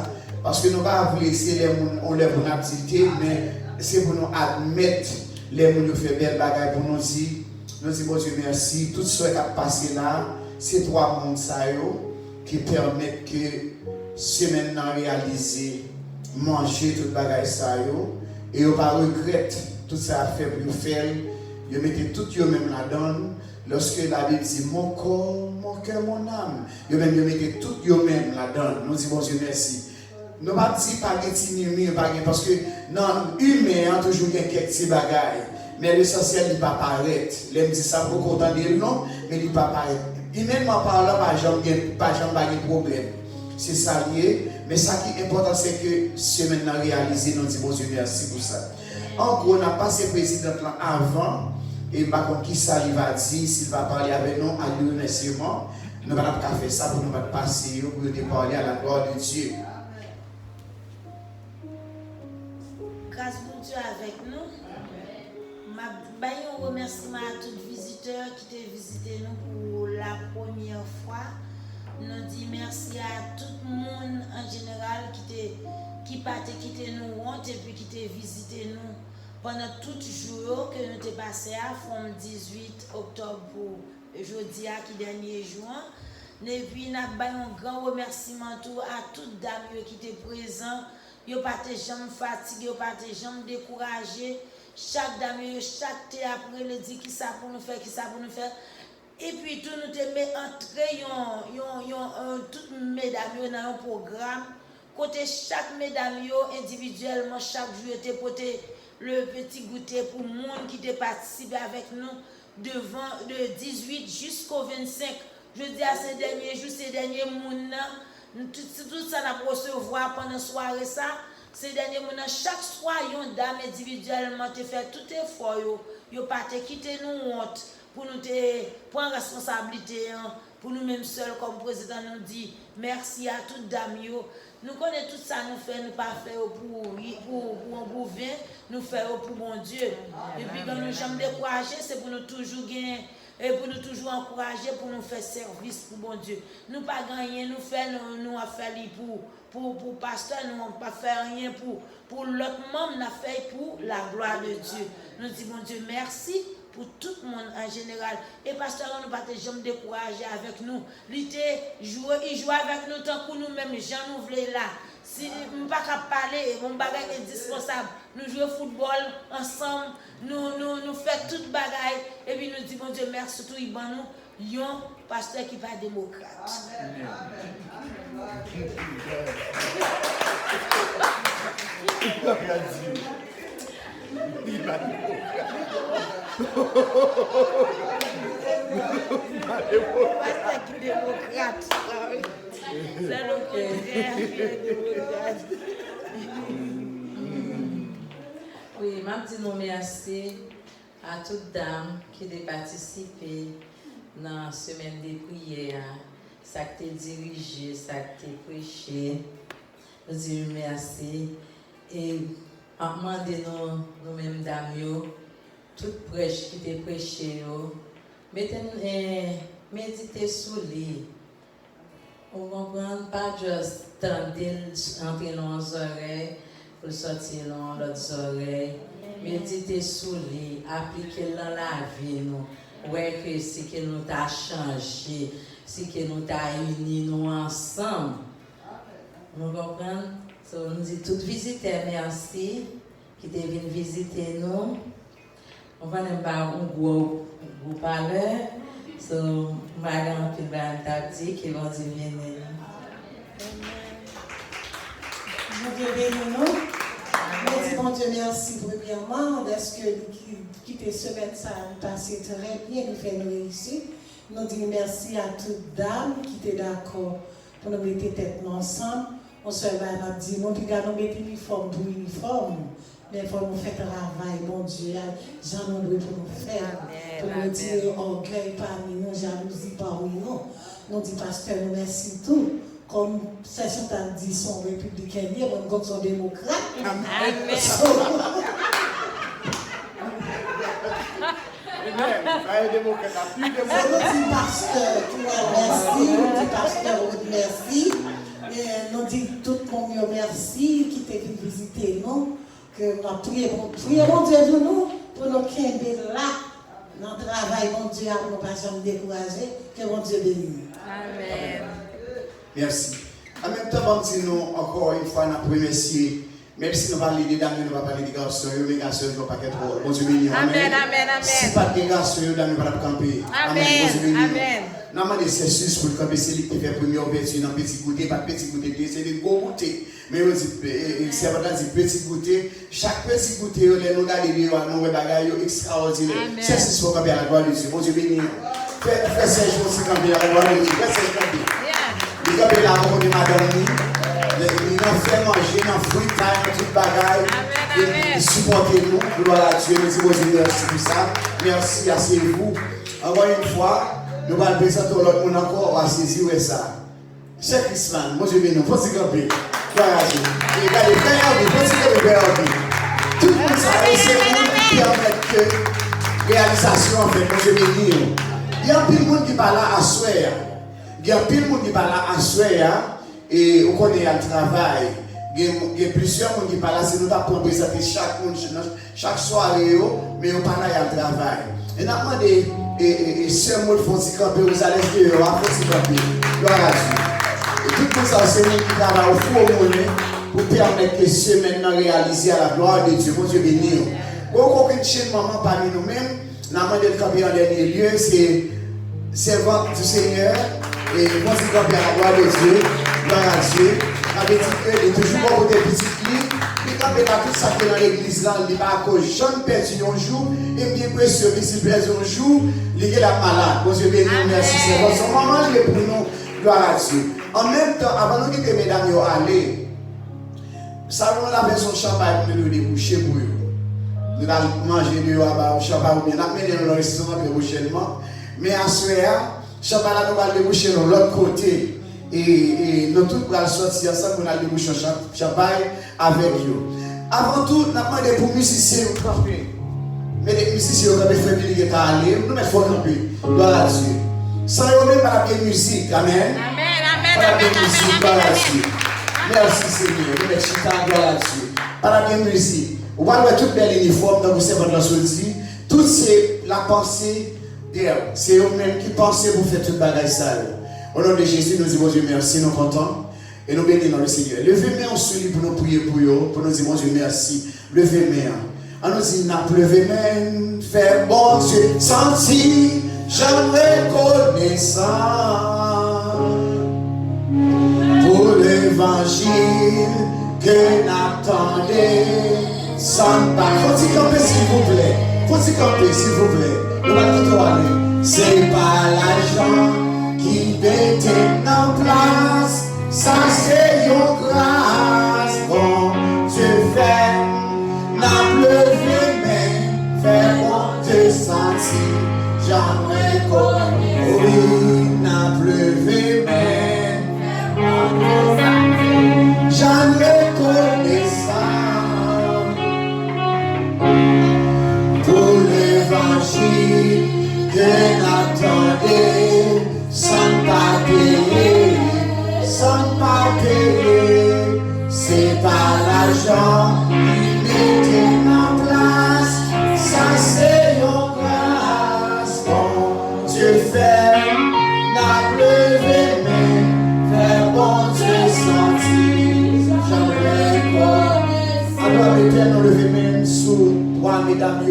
Parce que nous ne pouvons pas laisser les gens ont leur bonne activité, mais c'est pour nous admettre les gens qui font belle bagaille pour nous dire. Nous disons, bon Dieu, merci. Tout ce qui a passé là, c'est 3 mondes qui permettent que c'est maintenant réalisé manger toute bagaille ça yo et yo pas regrette tout ça a fait pour faire. Yo mettez tout yo même là-dedans. Lorsque la Bible dit mon corps, mon cœur, mon âme, yo même yo mettez tout yo même là-dedans. Nous disons bon Dieu merci. Nous pas dit pas parce que non humain toujours il y a quelques petits bagailles. Mais l'essentiel il pas paraître. L'aime dit ça pour content de non, mais il pas paraître. Humainement parlant, pas jamais problème. C'est ça lié, mais ça qui est important c'est que c'est maintenant réalisé. Nous disons bon Dieu merci pour ça. En gros, on a passé président là avant et par contre qui ça il va dire s'il va parler avec nous à lui remerciement. Nous allons pas faire ça pour nous passer pour parler à la gloire de Dieu. Grâce pour Dieu avec nous. Un remerciement à tous les visiteurs qui ont visité nous pour la première fois. Nous disons merci à tout le monde en général qui partait quitter nous et puis qui t'a visité nous pendant tout le jour que nous avons passé à from 18 octobre pour jeudi à qui dernier juin. Et puis nous avons un grand remerciement à toutes les dames qui étaient présentes. Ils n'ont pas été jamais fatigués, ils n'ont pas été jamais découragés. Chaque dame, chaque thé après, le dit qui ça pour nous faire, qui ça pour nous faire. Et puis tout nous te met entrer toutes mesdames dans un programme. Côté chaque mesdame individuellement, chaque jour te porter le petit goûter pour le monde qui te participe avec nous devant de 18 jusqu'au 25. Je dis à ces derniers jours, ces derniers monde, tout ça n'a pas recevoir pendant la soirée ça. Ces derniers moments, chaque soir, une dame individuellement te fait tout effort, yo pas te quitter nous honte pour nous te prendre responsabilité, pour nous même seuls comme président nous dit merci à toutes dames yo. Nous connaissons tout ça, nous fait, nous pas faire pour un bouvin, nous faire pour bon Dieu. Et puis quand nous sommes découragés, c'est pour nous toujours gagner. Et pour nous toujours encourager, pour nous faire service pour bon Dieu. Nous pas gagner, nous faire pour pasteur, nous pas faire rien pour l'autre membre, nous fait pour la gloire de Dieu. Nous disons bon Dieu merci pour tout le monde en général. Et pasteur, nous ne pas jamais décourager avec nous. Il joue avec nous tant que nous-mêmes, Jean nous voulons là. Si nous ne pouvons pas parler, mon bagage est indispensable. Nous jouons au football ensemble, nous faisons toute bagaille. Et puis nous disons, bon Dieu, merci tout, il nous, un pasteur qui n'est pas démocrate. Pasteur qui est démocrate. C'est le contraire. Oui, je dis merci à toutes les dames qui ont participé dans la semaine de prière, ça qui a dirigé, ça qui a prêché. Je dis merci. Et en demandant nous-mêmes, dames, toutes prêches qui ont prêché, méditez sur lui. On ne comprend pas juste tendre entrer dans nos oreilles pour sortir dans l'autre oreille. Méditez sur lui, appliquez dans la vie. Ouais, que c'est que nous t'a changé, c'est que nous t'a unis nous ensemble. Nous comprenons? Nous disons toutes visiteurs merci qui te viennent visiter nous. On va nous faire un gros parleur. So, madame Pilban qui vont dire venir. Dieu bénisse nous. Merci, bon Dieu, merci premièrement. Est-ce que quitter semaine ça nous passé très bien, nous fait nous réussir. Nous disons merci à toutes dames qui étaient d'accord pour nous mettre tête ensemble. On se va dire, nous nous mettre uniforme pour uniforme. Mais il faut nous faire travail, bon Dieu, j'en ai besoin pour nous faire. Pour nous dire orgueil parmi nous, jalousie parmi nous. Nous disons, pasteur, nous merci tout. Comme session t'a dit, son républicain, comme son démocrate. Amen. Nous disons, pasteur, merci. Nous disons, pasteur, merci. Nous disons, tout le monde merci qui t'a vu visiter nous. Que nous prions mon Dieu de nous pour nous quitter là dans le travail, mon Dieu, pour ne pas jamais décourager. Que mon Dieu bénisse. Amen. Merci. En même temps, nous encore une fois, nous remercier. Même si nous parlons des dames, nous ne parlons pas des garçons, mais les garçons ne vont pas être trop. Bon Dieu béni. Amen, amen, amen. Si pas des garçons, les dames ne vont pas camper. Amen, amen. Nous avons des cessus pour le camper, c'est lui qui fait première ouverture dans petit goûter, pas petit goûter, c'est des gros goûter. Mais c'est vraiment des petits goûter. Chaque petit goûter, nous regardons, nous regardons extraordinaire. Cessus pour camper à la gloire de Dieu. Bon Dieu béni. Fais Serge aussi camper à la gloire de Dieu. Fais Serge camper. Il camper là, on dit madame. Il a fait manger dans le fruit, dans toute bagaille. Il supporte nous. Gloire à Dieu. Nous disons merci pour ça. Merci, asseyez-vous. Encore une fois, nous allons présenter l'autre monde encore. On va saisir ça. Cheikh Isman, moi je viens nous. Faut s'y camper. Gloire à Dieu. Regardez, faut s'y camper. Tout le monde sait c'est vous qui permet que réalisation en fait. Moi je viens dire. Il y a plus de monde qui parle à soi. Il y a plus de monde qui parle à soi. Et on connaît le travail. Il y a plusieurs gens qui parlent là, c'est nous qui présenter chaque soirée, mais on parle là, il y a le travail. Et nous avons des sœurs qui font si camper, vous allez se dire, font si camper. Gloire à Dieu. Et tout ça, c'est nous qui travaillons au four pour permettre que ce maintenant réaliser à la gloire de Dieu. Mon Dieu béni. Quand on chaîne maman parmi nous-mêmes, nous avons demandé le camper en dernier lieu, c'est servante du Seigneur. Et moi, c'est camper à la gloire de Dieu. Gloire à Dieu. Avec il est toujours bon pour des petits clics. Il campe pas tout ça que dans l'église là, il n'est pas à cause. Jean perdu un jour, et bien précieux, s'il perd un jour, il est la malade. Bon Dieu béni, merci. C'est son maman, il est pour nous. Gloire à Dieu. En même temps, avant nous quitter mesdames, aller, ça nous la son champagne pour nous déboucher pour eux. Nous allons manger dehors, champagne ou bien, nous allons dans le restaurant prochainement. Mais à ce moment-là, champagne nous allons déboucher de l'autre côté. Et nous tous allons sortir ensemble pour aller déboucher champagne avec eux. Avant tout, nous avons demandé pour les musiciens de camper. Mais les musiciens qui ont fait venir qui aller, nous mettons pour camper. Gloire à Dieu. Sans eux même pas la musique. Amen. Pas la musique, gloire à Dieu. Merci Seigneur. Nous mettons chita, gloire à Dieu. Pas la musique. Vous voyez tout bel uniforme dans vos servantes de la sortie. Tout c'est la pensée d'elle. C'est eux-mêmes qui pensent pour faire toute bagaille sale. Au nom de Jésus, nous disons Dieu merci, nous contents et nous bénissons le Seigneur. Levez-moi en celui pour nous prier pour eux, pour nous dire Dieu merci. Levez-moi. On nous dit, n'a plevé même, faire bon Dieu, senti, j'en reconnaissant pour l'évangile que n'attendez sans pas. Faut-il camper s'il vous plaît? Faut-il camper s'il vous plaît? Nous allons tout aller. C'est pas l'argent qui était en place, ça c'est une grâce, bon Dieu fait, n'a pleuvé mais fait bon te sentir, j'en reconnais, oui, n'a pleuvé mais fait bon te sentir, j'en reconnais ça, pour l'évangile que n'attendait, sans pas payer, c'est pas l'argent qui mettait en place, ça c'est une grâce, bon Dieu fait, n'a plevé mais fait bon Dieu sentir, j'en reconnais. Alors l'éternel nous lever même sous trois mesdames,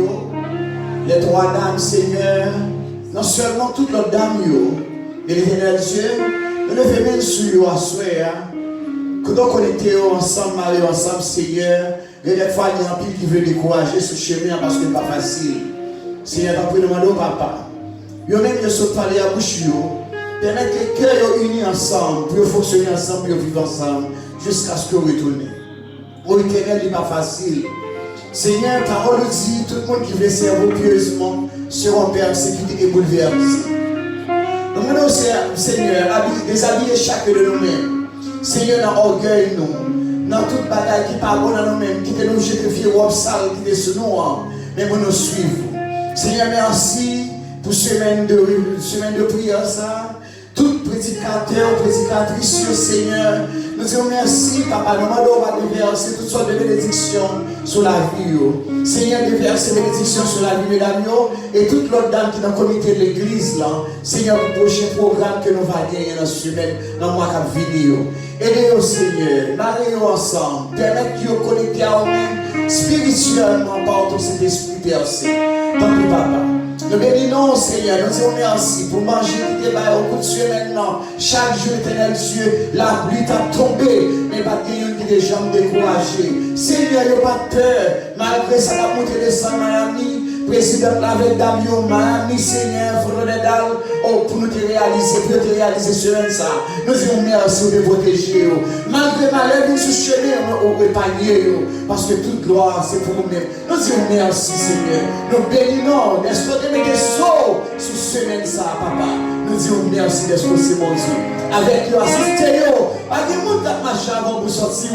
les trois dames Seigneur, non seulement toutes les dames, et l'éternel Dieu, nous levons même sur eux à soi, que nous connectons ensemble, aller ensemble, Seigneur. Il y a des fois, il y a un pile qui veut décourager ce chemin parce que ce n'est pas facile. Seigneur, tu peux demander au papa. Ils ont même se parler à bouche, permettre que les cœurs unis ensemble, pour fonctionner ensemble, pour vivre ensemble, jusqu'à ce que vous retournez. Au éternel, il n'est pas facile. Seigneur, ta parole dit, tout le monde qui veut servir pieusement seront persécutés et bouleversés. Nous demandons au Seigneur, déshabiller chacun de nous-mêmes. Seigneur, dans l'orgueil, nous, dans toute bataille qui parle dans nous-mêmes, qui te nous jette vieux robe sale, qui te sous nous, mais pour nous suivre. Seigneur, merci pour semaine de prière, ça. Tout prédicateur, prédicatrice, Seigneur, Nous disons merci, Papa. Nous demandons à déverser toutes sortes de bénédictions sur la vie. Seigneur, déverser bénédictions sur la vie, mesdames, et toute l'autre dame qui est dans le comité de l'église, là. Seigneur, pour le prochain programme que nous allons gagner dans la semaine, dans le mois qui vient. Aidez-nous, Seigneur, mariez-nous ensemble, permettez-nous de connecter à nous-mêmes spirituellement par ton Saint-Esprit, Père Saint. Tant pis, Papa. Nous bénissons, Seigneur, nous disons merci pour manger qui est au coup de Dieu maintenant. Chaque jour, éternel Dieu, la pluie t'a tombé, mais pas de qui des jambes découragées. Seigneur, il n'y a pas de peur, malgré ça, la montée de San Miami, président avec Damien, Miami, Seigneur, Florida, pour nous te réaliser, pour te réaliser sur ça. Nous disons merci de protéger. Malgré malheur, nous sommes chenés au panier, parce que toute gloire, c'est pour nous-mêmes. Nous disons merci, Seigneur. Nous bénissons, n'est-ce pas, de mettre des sauts sur semaine ça, Papa. Nous disons merci, n'est-ce pas, c'est mon Dieu. Avec eux, assistez pas de monde qui marche avant pour sortir,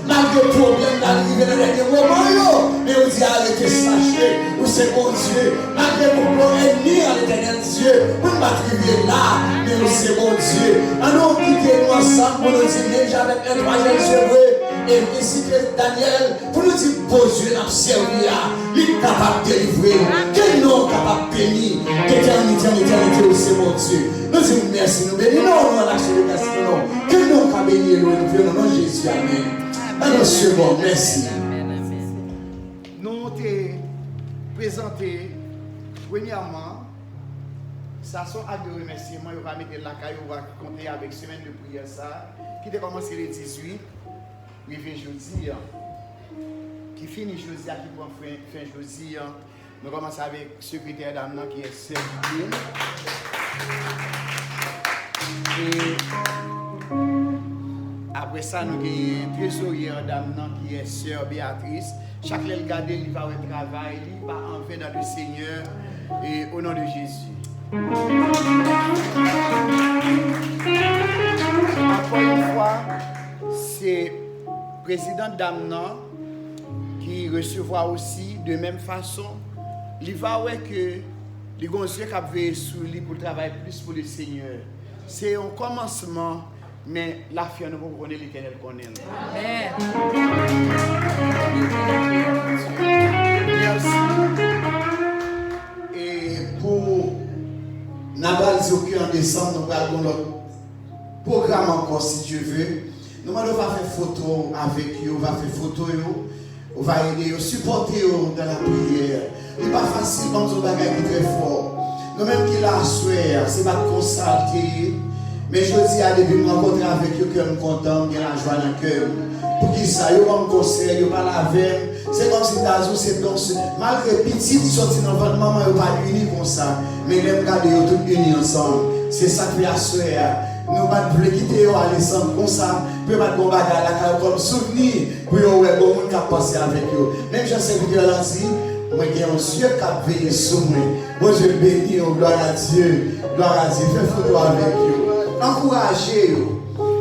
malgré le problème d'arriver dans les derniers moments, mais on dit arrêtez, sachez, où c'est mon Dieu. Malgré le problème ennemi à l'éternel Dieu, pour ne pas arriver là, mais où c'est mon Dieu. Alors, quittez-nous ensemble pour nous dire, déjà avec un troisième cheveu, et ici que Daniel, pour nous dire, beau Dieu, n'a servi à, il est capable de délivrer, quel nom capable de bénir, d'éternité en éternité, où c'est mon Dieu. Nous disons merci, nous bénissons, nous lâchons le merci, non. Quel nom qu'a béni, nous prions au nom de Jésus, amen. Alors, second, merci. Nous t'ai présenté, premièrement, ça sont actes de remerciement, on va mettre la caille, on va compter avec semaine de prière, ça, qui a commencé le 18, arrivé jeudi, qui finit jeudi, qui prend fin jeudi. Nous commençons avec le secrétaire d'Amna qui est servi. Et après ça, nous avons un trésorier d'Amna qui est sœur Béatrice. Chaque fois qu'il garde, il va au travail, il va enfin dans le Seigneur et au nom de Jésus. Encore une fois, c'est le président d'Amna qui recevra aussi de même façon. Il va voir que les gonziers qui veillent sur lui pour travailler plus pour le Seigneur. C'est un commencement, mais la fière nous pour connaître l'Éternel qu'on aime. Amen. Merci. Et pour Nabal Zioki en décembre, nous allons notre programme encore si Dieu veut. Nous allons faire photo avec eux, on va faire photo, on va aider, supporter dans la prière. Ce n'est pas facile, comme on va gagner très fort. Nous-mêmes qui la souhaitons, ce n'est pas de constater. Mais je dis à depuis me rencontrer avec eux, que je suis content, j'ai la joie dans le cœur. Pour qu'ils ça, ils vont me conseiller, ils parlent avec. C'est comme si dans c'est donc malgré petit sorti dans votre maman, ils ne sont pas unis comme ça. Mais ils regardent, ils sont tous unis ensemble. C'est ça que la souhaitons. Nous ne pouvons pas quitter aller ensemble comme ça. Nous ne pouvons pas de combattre à la carrière comme souvenir pour que les gens puissent passer avec eux. Même si je sais que Dieu l'a dit, moi j'ai un Dieu qui a veillé sur moi. Moi je bénis, gloire à Dieu. Gloire à Dieu. Fais photo avec eux. Encouragez-vous.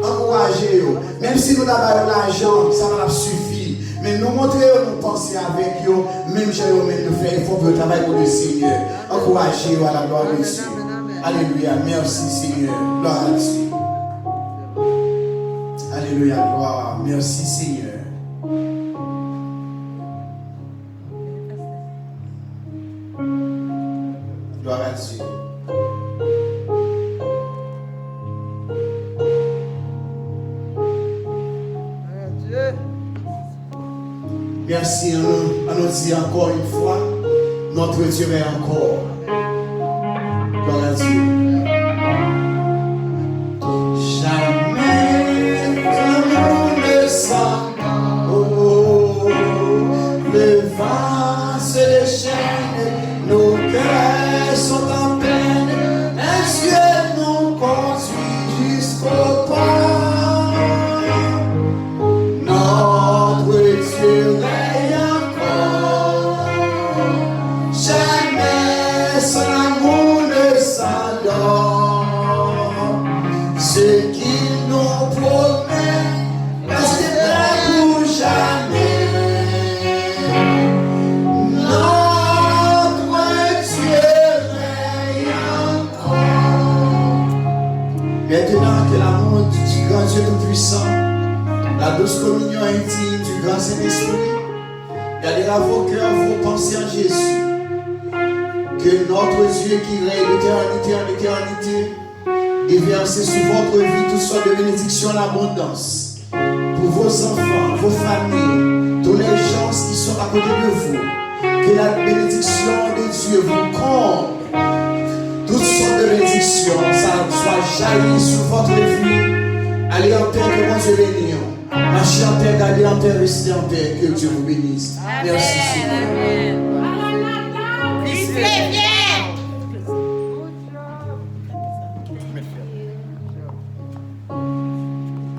Encouragez-vous. Même si nous avons l'argent, ça va suffire. Mais nous montrer, nous penser avec eux. Même si nous faisons effort pour le travail pour le Seigneur. Encouragez-vous à la gloire de Dieu. Alléluia. Merci Seigneur. Gloire à Dieu. Alléluia. Gloire. Merci Seigneur. Gloire à Dieu. Merci à nous dire encore une fois, notre Dieu est encore. Gloire à Dieu. Jamais comme on ne sent, oh, le vent se déchaîne, nos cœurs sont en peine, un Dieu nous conduit jusqu'au port. Notre Dieu règne encore, jamais son amour ne s'endort. Ce qu'il nous promet, reste prêt pour jamais. Notre Dieu règne communion intime du grand Saint-Esprit. Gardez à vos cœurs vos pensées en Jésus. Que notre Dieu qui règne d'éternité en éternité déverse sur votre vie toutes sortes de bénédictions en abondance. Pour vos enfants, vos familles, tous les gens qui sont à côté de vous. Que la bénédiction de Dieu vous comble. Toutes sortes de bénédictions, ça soit jailli sur votre vie. Allez en paix, que mon Dieu bénisse. Marchez en paix, gardez en paix, restez en paix. Que Dieu vous bénisse. Merci Seigneur. Amen.